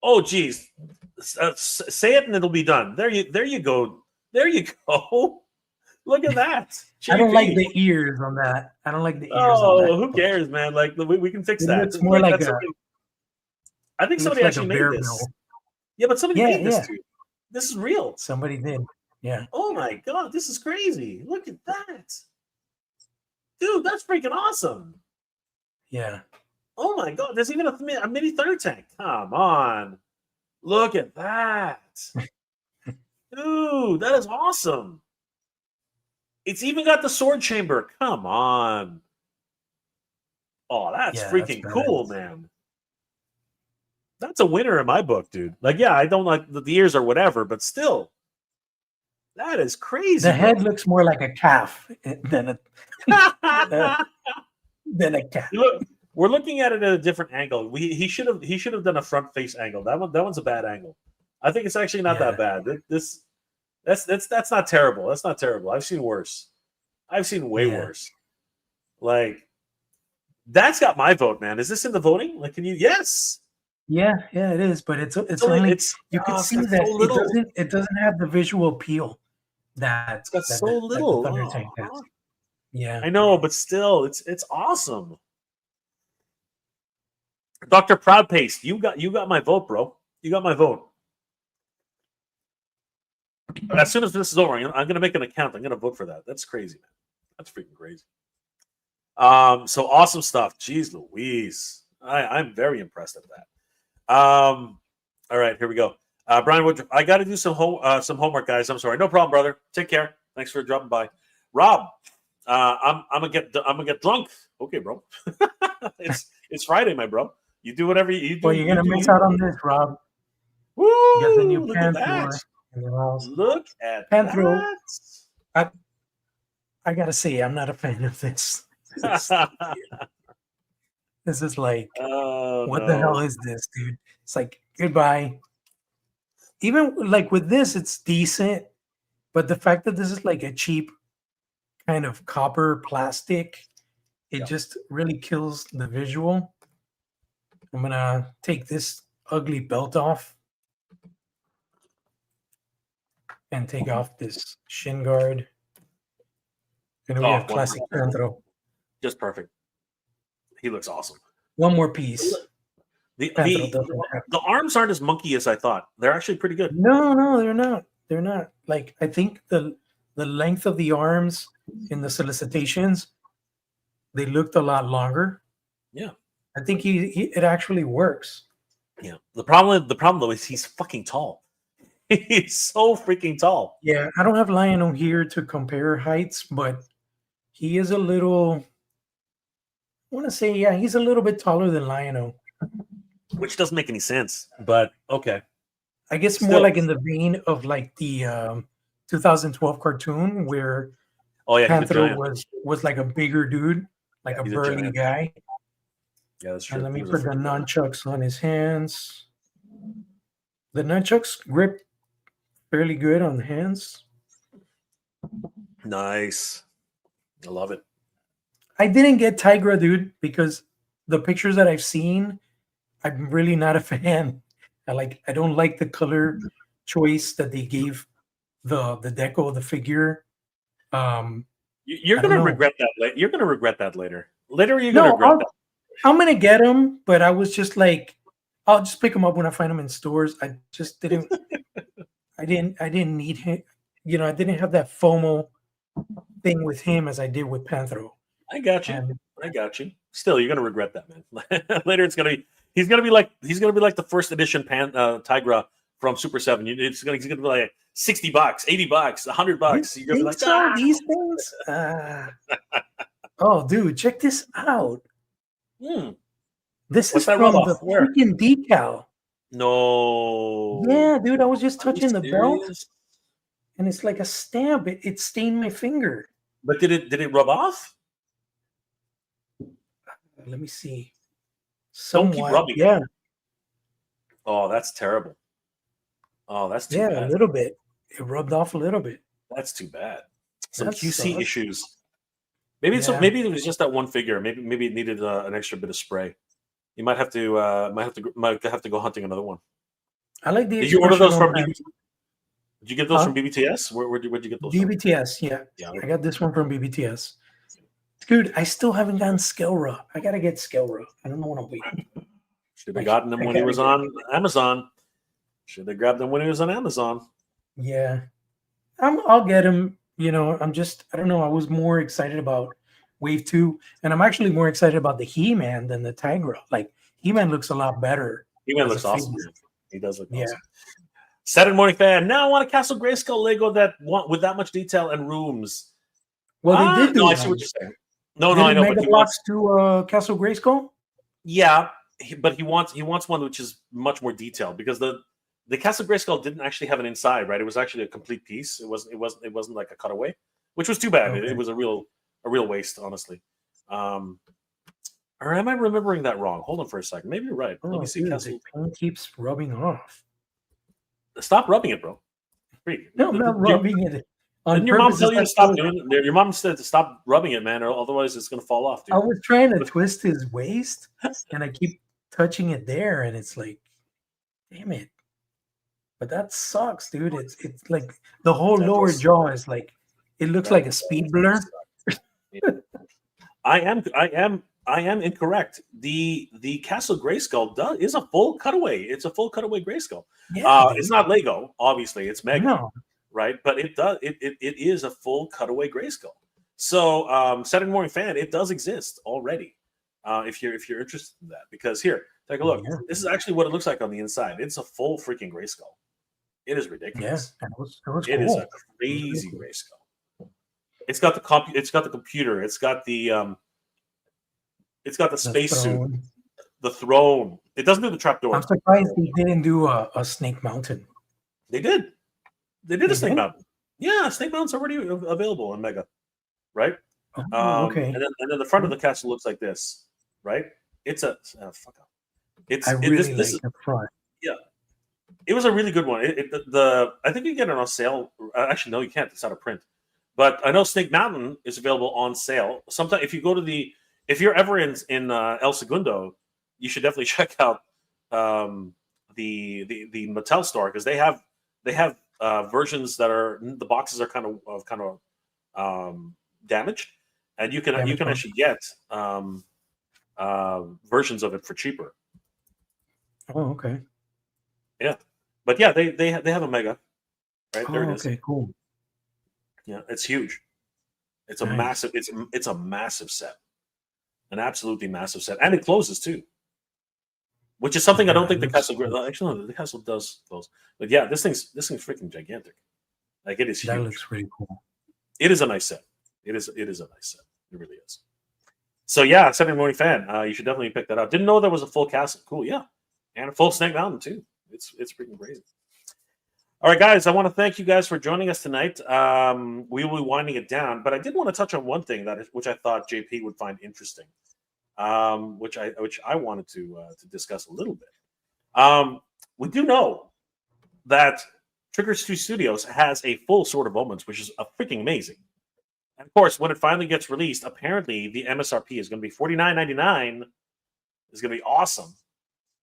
Oh, geez. Say it and it'll be done. There you go. There you go. Look at that. I don't like the ears on that. I don't like the ears on that. Oh, who cares, man? Like, we can fix that. It's more like I think somebody actually made this. Bill. Yeah, but somebody made this too. This is real. Somebody did. Yeah. Oh my God, this is crazy. Look at that. Dude, that's freaking awesome. Yeah. Oh my God, there's even a mini Thunder Tank. Come on. Look at that. Dude, that is awesome. It's even got the sword chamber. Come on. Oh, that's freaking cool, man. That's a winner in my book, dude. Like, yeah, I don't like the ears or whatever, but still, that is crazy. The head looks more like a calf than a cat. Look, we're looking at it at a different angle. He should have done a front face angle. That one's a bad angle. I think it's actually not that bad. That's not terrible. That's not terrible. I've seen worse. I've seen way worse. Like, that's got my vote, man. Is this in the voting? Like, can you? Yes. Yeah, it is. But it's only you can see that it doesn't have the visual appeal that it's got so little. That the Thunder Tank has. Yeah, I know, but still, it's awesome. Dr. Proud Paste, you got my vote, bro. You got my vote. But as soon as this is over, I'm going to make an account. I'm going to vote for that. That's crazy, man. That's freaking crazy. So awesome stuff. Jeez Louise. I'm very impressed at that. All right, here we go. Brian Woodruff, I got to do some homework, guys. I'm sorry. No problem, brother. Take care. Thanks for dropping by. Rob, I'm gonna get drunk. Okay, bro. It's Friday, my bro. You do whatever you do. Well, you're gonna miss out on this, Rob. Woo! You got the new Look pan at that. in the house. Look at pan that. I gotta say, I'm not a fan of this. This is like, what the hell is this, dude? It's like, goodbye. Even like with this, it's decent, but the fact that this is like a cheap kind of copper plastic, it just really kills the visual. I'm gonna take this ugly belt off. and take off this shin guard. And we Oh, have classic Panthro. just perfect. He looks awesome. One more piece. The arms aren't as monkey as I thought. They're actually pretty good. No, they're not. They're not. Like, I think the length of the arms in the solicitations, they looked a lot longer. Yeah. I think it actually works. Yeah. The problem though is he's fucking tall. He's so freaking tall. Yeah, I don't have Lion-O here to compare heights, but he is a little, I want to say, yeah, he's a little bit taller than Lion-O. Which doesn't make any sense, but okay. I guess more like in the vein of like the 2012 cartoon where Panther was like a bigger dude, like a burly guy. Yeah, that's true. And let me put the nunchucks on his hands. The nunchucks grip fairly good on the hands. Nice. I love it. I didn't get Tigra, dude, because the pictures that I've seen, I'm really not a fan. I don't like the color choice that they gave the deco of the figure. You're gonna regret that later. You're gonna regret that later. Later, you're gonna regret that. I'm gonna get them, but I was just like, I'll just pick them up when I find them in stores. I just didn't. I didn't need him. You know, I didn't have that FOMO thing with him as I did with Panthro. I got you. I got you. Still, you're gonna regret that, man. Later, he's gonna be like the first edition Tigra from Super 7. He's gonna be like $60, $80, $100. You're gonna be like, these things. Oh, dude, check this out. This is from the freaking decal. No. Yeah, dude, I was just touching the belt, and it's like a stamp. It stained my finger. But did it rub off? Let me see. Don't keep rubbing. Yeah. Oh, that's terrible. Oh, that's too bad. Yeah, a little bit. It rubbed off a little bit. That's too bad. Some QC issues. Maybe it was just that one figure. Maybe it needed an extra bit of spray. You might have to go hunting another one. I like the. Did you order those from? Did you get those from BBTS? Where'd you get those? BBTS, from? Yeah. I got this one from BBTS. Dude, I still haven't gotten Skelra. I gotta get Skelra. I don't know when I'm waiting. Should have gotten him when he was on Amazon. Should have grabbed him when he was on Amazon. Yeah, I'll get him. You know, I don't know. I was more excited about Wave 2, and I'm actually more excited about the He-Man than the Tigra. Like, He-Man looks a lot better. He-Man looks awesome. He does look awesome. Saturday Morning Fan. Now I want a Castle Grayskull Lego with that much detail and rooms. Well, they did do. No, I see what you're saying. No, I know. But he wants to Castle Grayskull. Yeah, but he wants one which is much more detailed because the Castle Grayskull didn't actually have an inside, right? It was actually a complete piece. It wasn't like a cutaway, which was too bad. Okay. It was a real waste, honestly. Or am I remembering that wrong? Hold on for a second. Maybe you're right. Let me see. Dude, the paint keeps rubbing off. Stop rubbing it, bro. No, I'm not rubbing it. Didn't your mom tell you to stop doing it? Your mom said to stop rubbing it, man, or otherwise it's going to fall off, dude. I was trying to twist his waist, and I keep touching it there, and it's like, damn it. But that sucks, dude. It's like the whole lower jaw is like, it looks like a speed blur. I am incorrect. The Castle Grayskull is a full cutaway. It's a full cutaway Grayskull. Yeah, it's not Lego, obviously. It's Mega. No. Right, but it is a full cutaway Grayskull. So, Saturday Morning Fan, it does exist already. If you're interested in that, because here, take a look. Yeah. This is actually what it looks like on the inside. It's a full freaking Grayskull. It is ridiculous. Yeah, it was cool. It is a crazy Grayskull. It's got the It's got the computer. It's got the spacesuit. The throne. It doesn't do the trapdoor. I'm surprised they didn't do a Snake Mountain. They did. They did a Snake Mountain. Yeah, Snake Mountain's already available in Mega, right? Okay. And then the front of the castle looks like this, right? It's a fuck up. I really like the front. Yeah, it was a really good one. I think you can get it on sale. Actually, no, you can't. It's out of print. But I know Snake Mountain is available on sale. Sometimes if you go to if you're ever in El Segundo, you should definitely check out the Mattel store because they have versions that are the boxes are damaged, and you can actually get versions of it for cheaper. Oh, okay. Yeah, but yeah, they have a mega, right? There Oh, it is. okay, cool. Yeah, it's huge. It's a Nice. massive. It's a massive set, an absolutely massive set, and it closes too, which is something I don't Yeah, it think the looks castle. cool. Actually, no, the castle does close, but yeah, this thing's freaking gigantic. Like it is That huge. looks really cool. It is a nice set. It is a nice set. It really is. So yeah, Saturday Morning Fan, you should definitely pick that up. Didn't know there was a full castle. Cool, yeah, and a full Snake Mountain too. It's freaking crazy. All right, guys, I want to thank you guys for joining us tonight. We will be winding it down, but I did want to touch on one thing which I thought JP would find interesting, which I wanted to discuss a little bit. We do know that Trigger Studios has a full Sword of Omens, which is freaking amazing. And of course, when it finally gets released, apparently the MSRP is going to be $49.99. It's going to be awesome.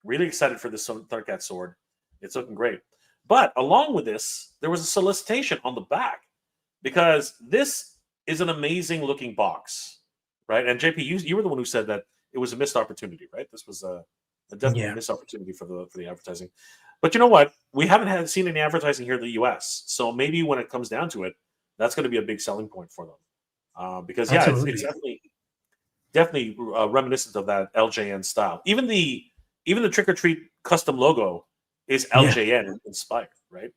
Really excited for this Thundercat sword. It's looking great. But along with this, there was a solicitation on the back because this is an amazing looking box, right? And JP, you were the one who said that it was a missed opportunity, right? This was a definitely missed opportunity for the advertising. But you know what? We haven't seen any advertising here in the US, so maybe when it comes down to it, that's going to be a big selling point for them. Because yeah, it's definitely reminiscent of that LJN style. Even the Trick or Treat custom logo is LJN inspired, right?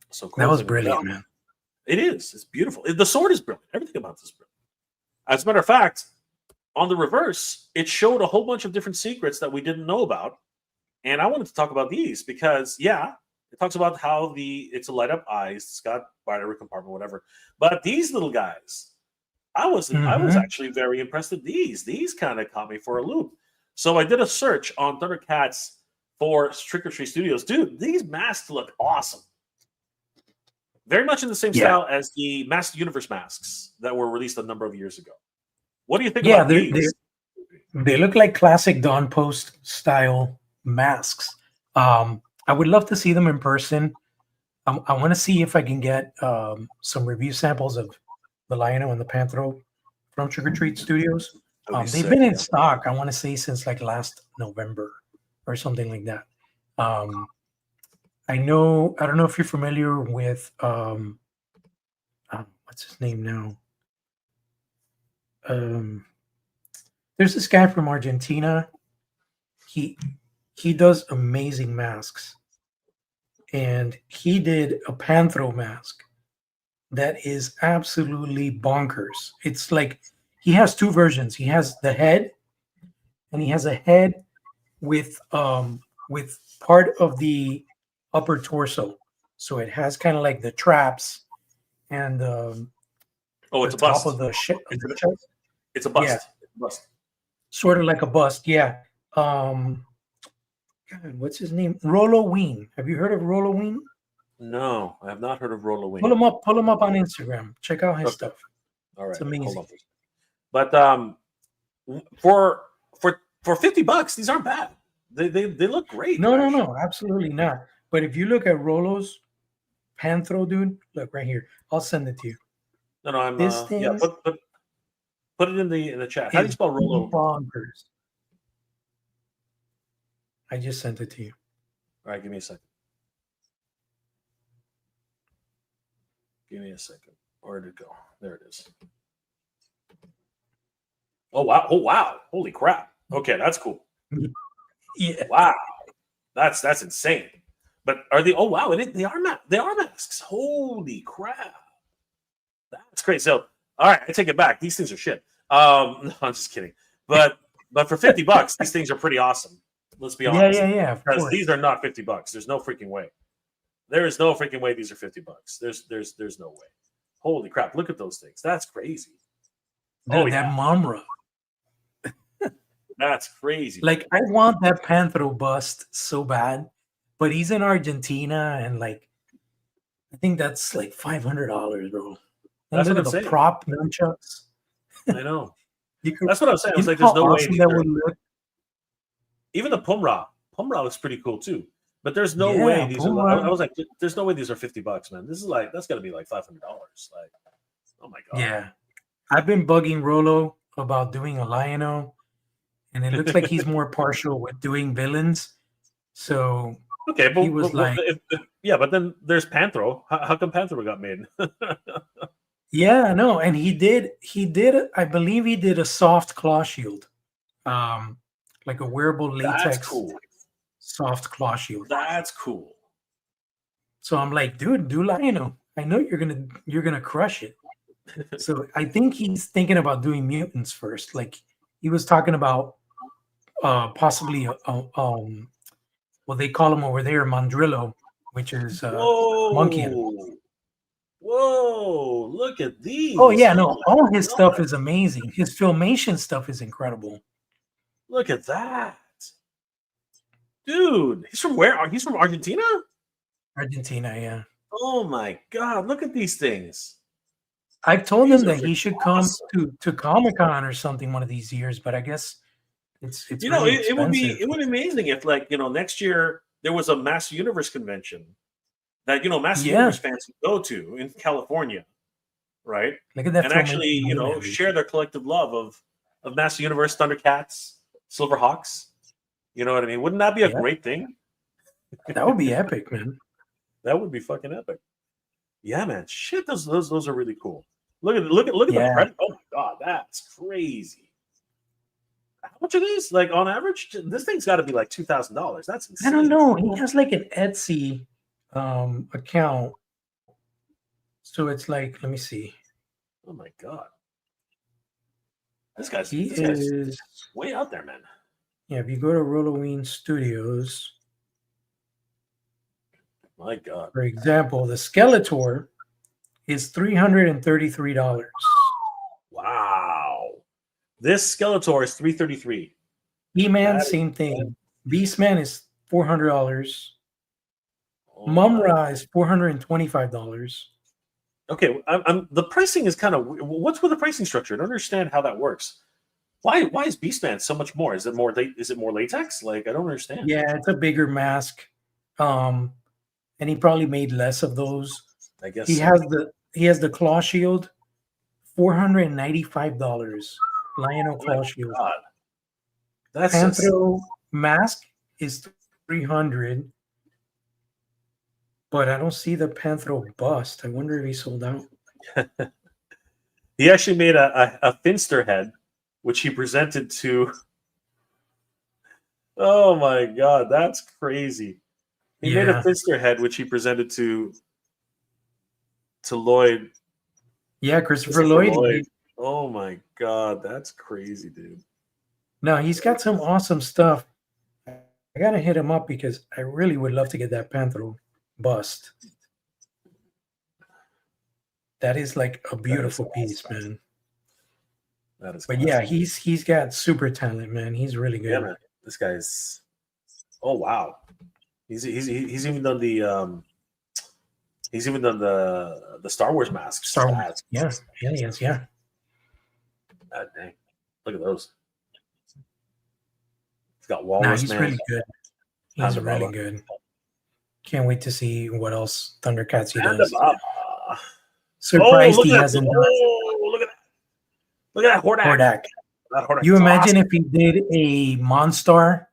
So cool. That was brilliant, man. It is. It's beautiful. The sword is brilliant. Everything about this is brilliant. As a matter of fact, on the reverse, it showed a whole bunch of different secrets that we didn't know about. And I wanted to talk about these because, yeah, it talks about how it's a light up eyes. It's got battery compartment, whatever. But these little guys, I was actually very impressed with these. These kind of caught me for a loop. So I did a search on Thundercats for Trick or Treat Studios. Dude, these masks look awesome. Very much in the same style as the Master Universe masks that were released a number of years ago. What do you think about these? They look like classic Dawn Post style masks. I would love to see them in person. I want to see if I can get some review samples of the Lionel and the Panthro from Trick or Treat Studios. They've been in stock, I want to say, since like last November or something like that. I don't know if you're familiar with what's his name now? There's this guy from Argentina. He does amazing masks. And he did a Panthro mask that is absolutely bonkers. It's like he has two versions. He has the head, and he has a head with part of the upper torso. So it has kind of like the traps and it's a top bust. of the chest. It's a bust. Yeah. It's a bust. Sort of like a bust, yeah. God, what's his name? Roloween. Have you heard of Roloween? No, I have not heard of Roloween. Pull him up on Instagram. Check out his stuff. All right, it's amazing. But for $50, these aren't bad. They look great. No, absolutely not. But if you look at Rolo's Panthro, dude, look right here. I'll send it to you. No, I'm this thing. Yeah, put it in the chat. How do you spell Rolo? Bonkers. I just sent it to you. All right, give me a second. Give me a second. Where did it go? There it is. Oh wow! Oh wow! Holy crap! Okay, that's cool. Yeah. Wow, that's insane. But are they? Oh wow! They are masks. Holy crap! That's great. So all right, I take it back. These things are shit. No, I'm just kidding. But for $50, these things are pretty awesome. Let's be honest. Yeah. Because these are not $50. There's no freaking way. There is no freaking way these are $50. There's no way. Holy crap! Look at those things. That's crazy. That Mamra. That's crazy. Like I want that Panthro bust so bad, but he's in Argentina, and like I think that's like $500, bro. That's look what at I'm the prop nunchucks. I know. That's what I was saying. I was like, there's no way. That would look. Even the Pumra looks pretty cool too. But there's no way Yeah, these are. I Puma. was like, there's no way these are $50, man. This is like that's got to be like $500. Like, oh my Yeah, I've been bugging Rolo about doing a Lion-O, and it looks like god. he's more partial with doing villains. So Okay, he was but like, yeah, but then there's Panthro. How come Panthro got made? "Yeah, no," and he did. I believe he did a soft claw shield, um, like a wearable That's latex cool. soft claw shield. That's cool. So I'm like, dude, do Lion-O. I know you're gonna crush it. So I think he's thinking about doing mutants first. Like he was talking about possibly what they call him over there, Mandrillo, which is monkey. Whoa, whoa! Look at Oh these. yeah, Oh no, my all his stuff god! is amazing. His filmation stuff is incredible. Look at that, dude. He's from where? He's from Argentina. Argentina, yeah. Oh my god! Look at these things. I've told These him are that he freaking should come awesome. to Comic Con or something one of these years, but I guess it's You know, really it expensive. would be amazing if, like, next year there was a Master Universe convention that Master Yeah, Universe fans could go to in California, right? look at that And filmation actually, movie. share their collective love of Master Universe, Thundercats, Silverhawks. You know what I mean? Wouldn't that be a Yeah, great thing? that would be epic, man. That would be fucking epic. Yeah, man. Shit, those are really cool. Look at the Yeah, Predator. Oh my god, that's crazy. How much are these? Like on average, this thing's got to be like $2,000. That's I don't insane. know. He has like an Etsy account, so it's like, let me see. Oh my god, this guy's He this guy's is, way out there, man. yeah. If you go to Rolloween Studios, My god. for example, the Skeletor is $333. Wow. This Skeletor is 333. He-Man, That is same thing. Beastman is $400. oh my. Mumra is $425. Okay, the pricing is kind of what's with the pricing structure? I don't understand how that works. Why is Beastman so much more? Is it more latex? Like I don't understand. Yeah, it's a bigger mask. Um, and he probably made less of those. I guess He so. has the claw shield, $495. Lion-O Oh my claw shield. god. That's just Panthro mask is 300, but I don't see the Panthro bust. I wonder if he sold out. he actually made a Finster head, which he presented to. Oh my god, that's crazy. He made a Yeah, Finster head, which he presented to Lloyd. yeah, Christopher Christopher Lloyd. Lloyd. Oh my god, that's crazy, dude. No, he's got some awesome stuff. I gotta hit him up because I really would love to get that Panthro bust. That is like a beautiful piece, awesome. man. That is But awesome. yeah, he's got super talent, man. He's really good. Yeah, man. This guy's. Oh wow. He's even done the the Star Wars masks. Star Wars, yeah, aliens, yeah. God dang. Look at those. He's got No, Walrus he's Man. really good. He's Panda really Baba. good. Can't wait to see what else Thundercats he Panda does. Baba. Surprised look he at that. hasn't done Oh, look at that. Look at that Hordak. Hordak. That Hordak You is imagine awesome. if he did a Monstar,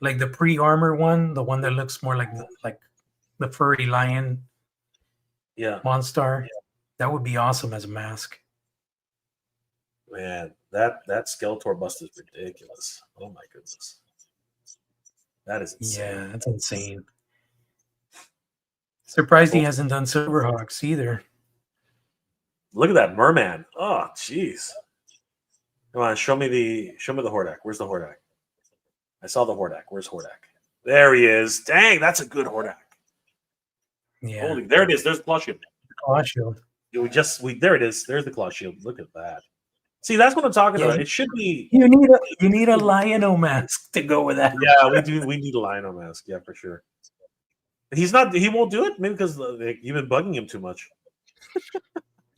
like the pre-armor one, the one that looks more like the furry lion Yeah. Monstar. That would be awesome as a mask. Man, that Skeletor bust is ridiculous. Oh my goodness. That is insane. Yeah, that's insane. Surprised he hasn't done Silverhawks either. Look at that merman. Oh, jeez. Come on, show me the Hordak. Where's the Hordak? I saw the Hordak. Where's Hordak? There he is. Dang, that's a good Hordak. Yeah. Holy, there it is. There's the claw shield. Claw shield. There it is. There's the claw shield. Look at that. See, that's what I'm talking about. It should be. You need a Lion-O mask to go with that. Yeah, we do. We need a Lion-O mask. Yeah, for sure. He's not. He won't do it. Maybe because you've been bugging him too much.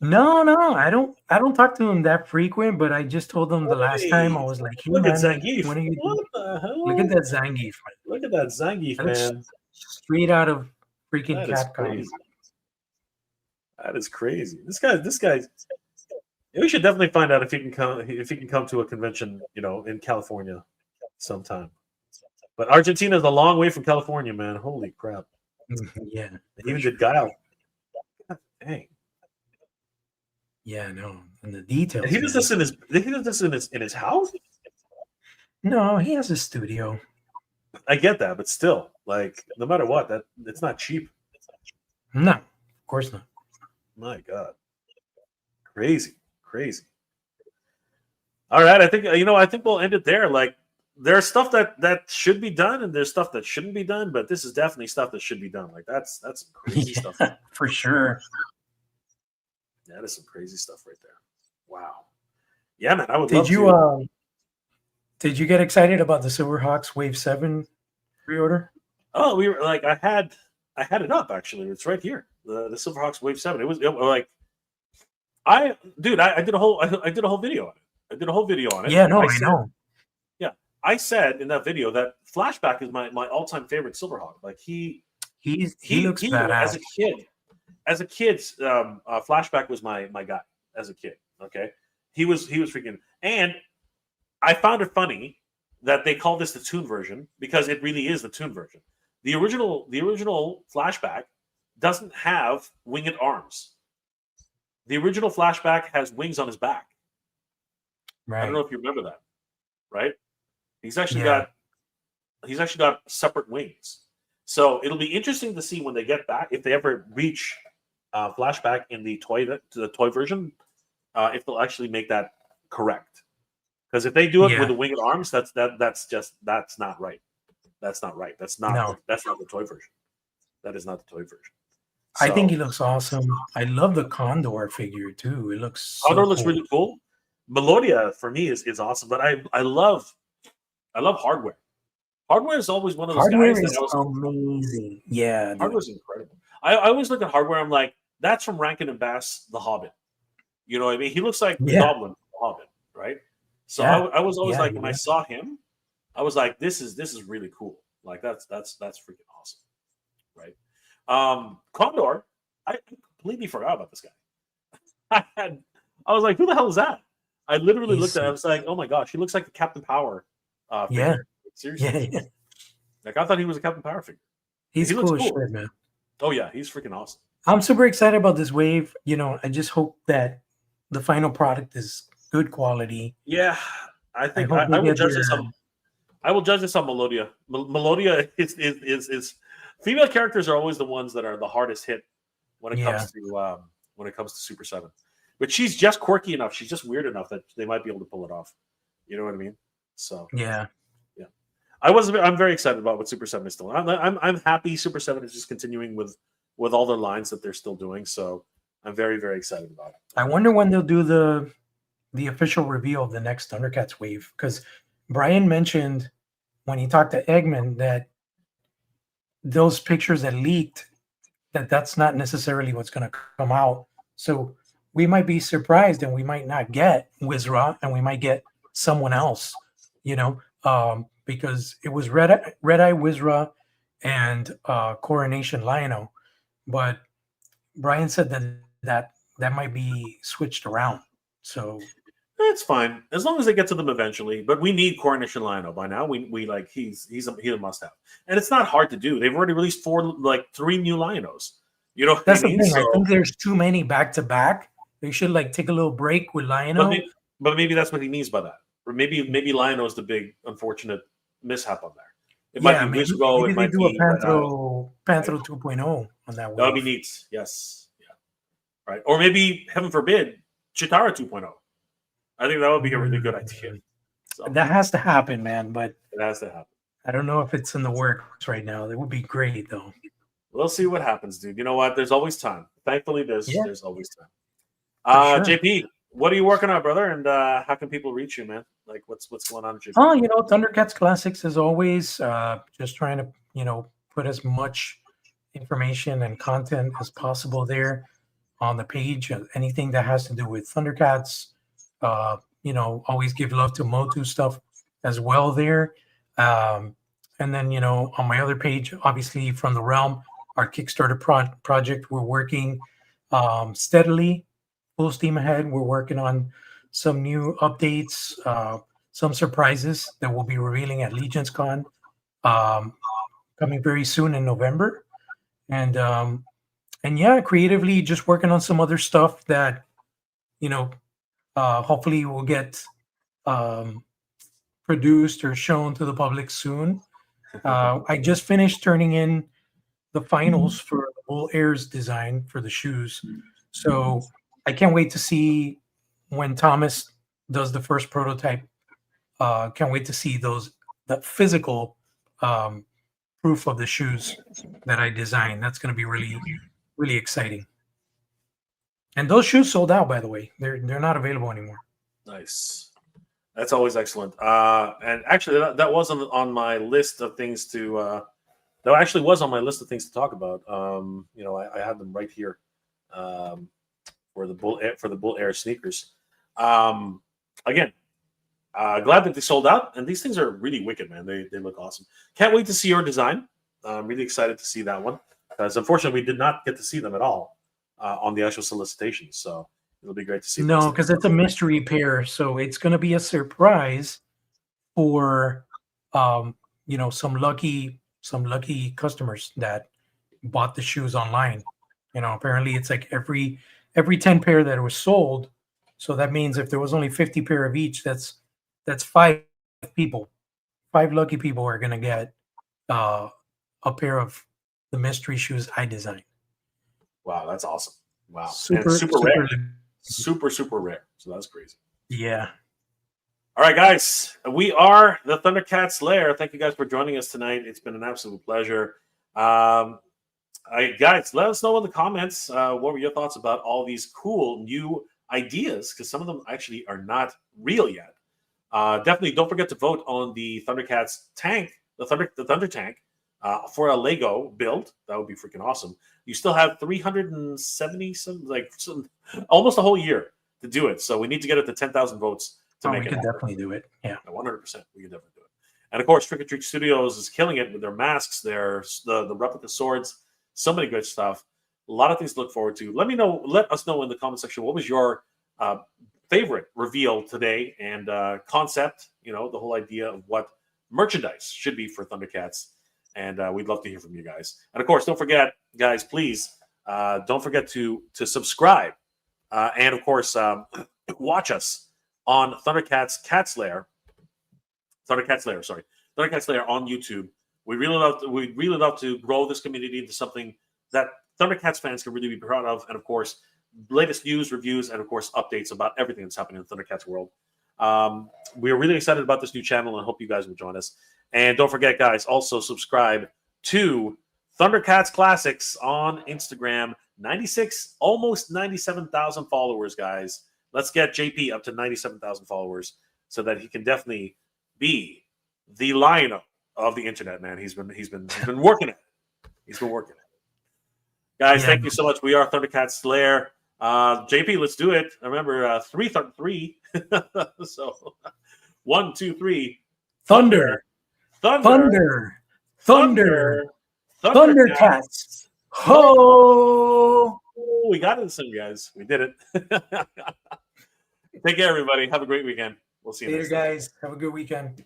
No, I don't talk to him that frequent, but I just told him the last time I Hey, was like, "Hey look at man, Zangief. when are you What the look at hell? that Zangief, man. Look at that Zangief, That looks man. straight out of freaking That is Capcom." crazy. That is crazy. This guy. We should definitely find out if he can come to a convention, in California sometime. But Argentina is a long way from California, man. Holy crap! Yeah, They for even sure. did Guile. God dang. Yeah, no, and the And details, he does man. this in his house. No, he has a studio. I get that, but still, like, no matter what, that it's not cheap. No, of course not. My God, crazy, crazy. All right, I think I think we'll end it there. Like, there's stuff that should be done, and there's stuff that shouldn't be done. But this is definitely stuff that should be done. Like, that's some crazy stuff. Yeah, for sure. That is some crazy stuff right there. Wow. Yeah, man, I would Did love you to. did you get excited about the Silverhawks Wave 7 pre-order? Oh, we were like, I had it up actually. It's right here. The Silverhawks Wave 7. Like I did a whole I did a whole video on it. I did a whole video on it. Yeah, no, I I said, know. yeah, I said in that video that Flashback is my all-time favorite Silverhawk. Like He looks he badass. as a kid, Flashback was my guy as a kid. Okay, he was freaking, and I found it funny that they call this the tune version because it really is the tune version. The original Flashback doesn't have winged arms. The original Flashback has wings on his back. I don't know Right. if you remember that, right? He's actually Yeah. got he's actually got separate wings. So it'll be interesting to see when they get back if they ever reach Flashback in the toy version, if they'll actually make that correct. Because if they do it with Yeah. the winged arms, that's not right. That's not right. No. That's not the toy version. That is not the toy version. I think he So looks awesome. I love the Condor figure too. It looks Condor so looks cool. really cool. Melodia for me is awesome, but I love hardware. Hardware is always one of those Hardware guys that is I was amazing. Yeah, dude. hardware's incredible. I always look at hardware. I'm like, that's from Rankin and Bass, The Hobbit. You know what I mean? He looks like the Yeah. Goblin, from The Hobbit, right? So Yeah. I was always Yeah. like, when I saw him, I was like, this is really cool. Like that's freaking awesome, right? Condor, I completely forgot about this guy. I was like, who the hell is that? I literally looked He's at it. I was like, oh my gosh, he looks like the Captain Power yeah. figure. Seriously. Yeah. Yeah. Like, I thought he was a Captain Power figure. He's He looks cool as cool. shit, man. Oh yeah, he's freaking awesome. I'm super excited about this wave. I just hope that the final product is good quality. Yeah, I I think hope I they will get judge this their on I will judge this on Melodia. Melodia is female characters are always the ones that are the hardest hit when it yeah. comes to Super 7. But she's just quirky enough. She's just weird enough that they might be able to pull it off. You know what I mean? So Yeah. yeah, I'm very excited about what Super 7 is still. I'm happy Super 7 is just continuing with all their lines that they're still doing. So I'm very very excited about it. I wonder when they'll do the official reveal of the next Thundercats wave, because Brian mentioned when he talked to Eggman that those pictures that leaked, that's not necessarily what's going to come out. So we might be surprised and we might not get Wizra and we might get someone else, because it was Red Eye Wizra and Coronation Lionel. But Brian said that might be switched around. So It's fine as long as they get to them eventually. But we need Coronation Lionel by now. We like he's a must have, and it's not hard to do. They've already released 3 new Lionos. You know what that's I the mean? thing. I So, think there's too many back to back. They should take a little break with but Lionel. maybe that's what he means by that, or maybe Lionel's the big unfortunate mishap on there. It might Yeah, be maybe Wizro. It they might do a be Red Eye. Right? Panthro 2.0 on that That would be wave. neat. Yes. Yeah. Right. Or maybe, heaven forbid, Chitara 2.0. I think that would be a really good idea. So That has to happen, man. But it has to happen. I don't know if it's in the works right now. That would be great, though. We'll see what happens, dude. You know what? There's always time. Thankfully, Yeah, there's always time. for sure. JP, what are you working on, brother? And how can people reach you, man? Like, what's going on, JP? Oh, Thundercats Classics as always. Just trying to, put as much information and content as possible there. on the page. Anything that has to do with Thundercats, always give love to Motu stuff as well there. And then, on my other page, obviously from the realm, our Kickstarter project, we're working steadily, full steam ahead. We're working on some new updates, some surprises that we'll be revealing at Legions Con, coming very soon in November. And yeah, creatively just working on some other stuff that, hopefully will get produced or shown to the public soon. I just finished turning in the finals for the Bull Airs design for the shoes. So I can't wait to see when Thomas does the first prototype. Can't wait to see the physical proof of the shoes that I designed. That's going to be really, really exciting. And those shoes sold out, by the way. They're not available anymore. Nice. That's always excellent. And actually, that wasn't on my list of things to. That actually was on my list of things to talk about. I have them right here for the Bull Air sneakers. Again, glad that they sold out, and these things are really wicked, man. They look awesome. Can't wait to see your design. I'm really excited to see that one, because unfortunately we did not get to see them at all on the actual solicitation. So it'll be great to see. No, because it's a mystery pair, so it's going to be a surprise for some lucky customers that bought the shoes online. Apparently it's like every 10 pair that was sold. So that means if there was only 50 pair of each, that's 5 people. 5 lucky people are going to get a pair of the mystery shoes I designed. Wow, that's awesome. Wow. Super rare. rare. Super rare. So that's crazy. Yeah. All right, guys. We are the Thundercats Lair. Thank you guys for joining us tonight. It's been an absolute pleasure. Guys, let us know in the comments what were your thoughts about all these cool new ideas, because some of them actually are not real yet. Definitely don't forget to vote on the Thundercats tank, the Thunder tank, for a Lego build. That would be freaking awesome. You still have 370, almost a whole year to do it. So we need to get it to 10,000 votes to make it. We can definitely do it. Yeah, 100%. We can definitely do it. And of course, Trick or Treat Studios is killing it with their masks, the replica swords, so many good stuff. A lot of things to look forward to. Let us know in the comment section, what was your favorite reveal today and concept, the whole idea of what merchandise should be for Thundercats. And we'd love to hear from you guys. And of course, don't forget, guys, please don't forget to subscribe. And of course, watch us on Thundercats Lair on YouTube. We really love to grow this community into something that Thundercats fans can really be proud of. And of course, latest news, reviews, and of course, updates about everything that's happening in the Thundercats world. We are really excited about this new channel and hope you guys will join us. And don't forget, guys, also subscribe to Thundercats Classics on Instagram. 96, almost 97,000 followers, guys. Let's get JP up to 97,000 followers so that he can definitely be the lion of the internet, man. He's been working it. He's been working it. Guys, thank you so much. We are Thundercats Lair. JP, let's do it. Remember, 3. So 1, 2, 3. Thunder. Thundercats. Ho! We got it, some guys. We did it. Take care, everybody. Have a great weekend. We'll see you later, next time. guys. Have a good weekend.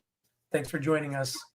Thanks for joining us.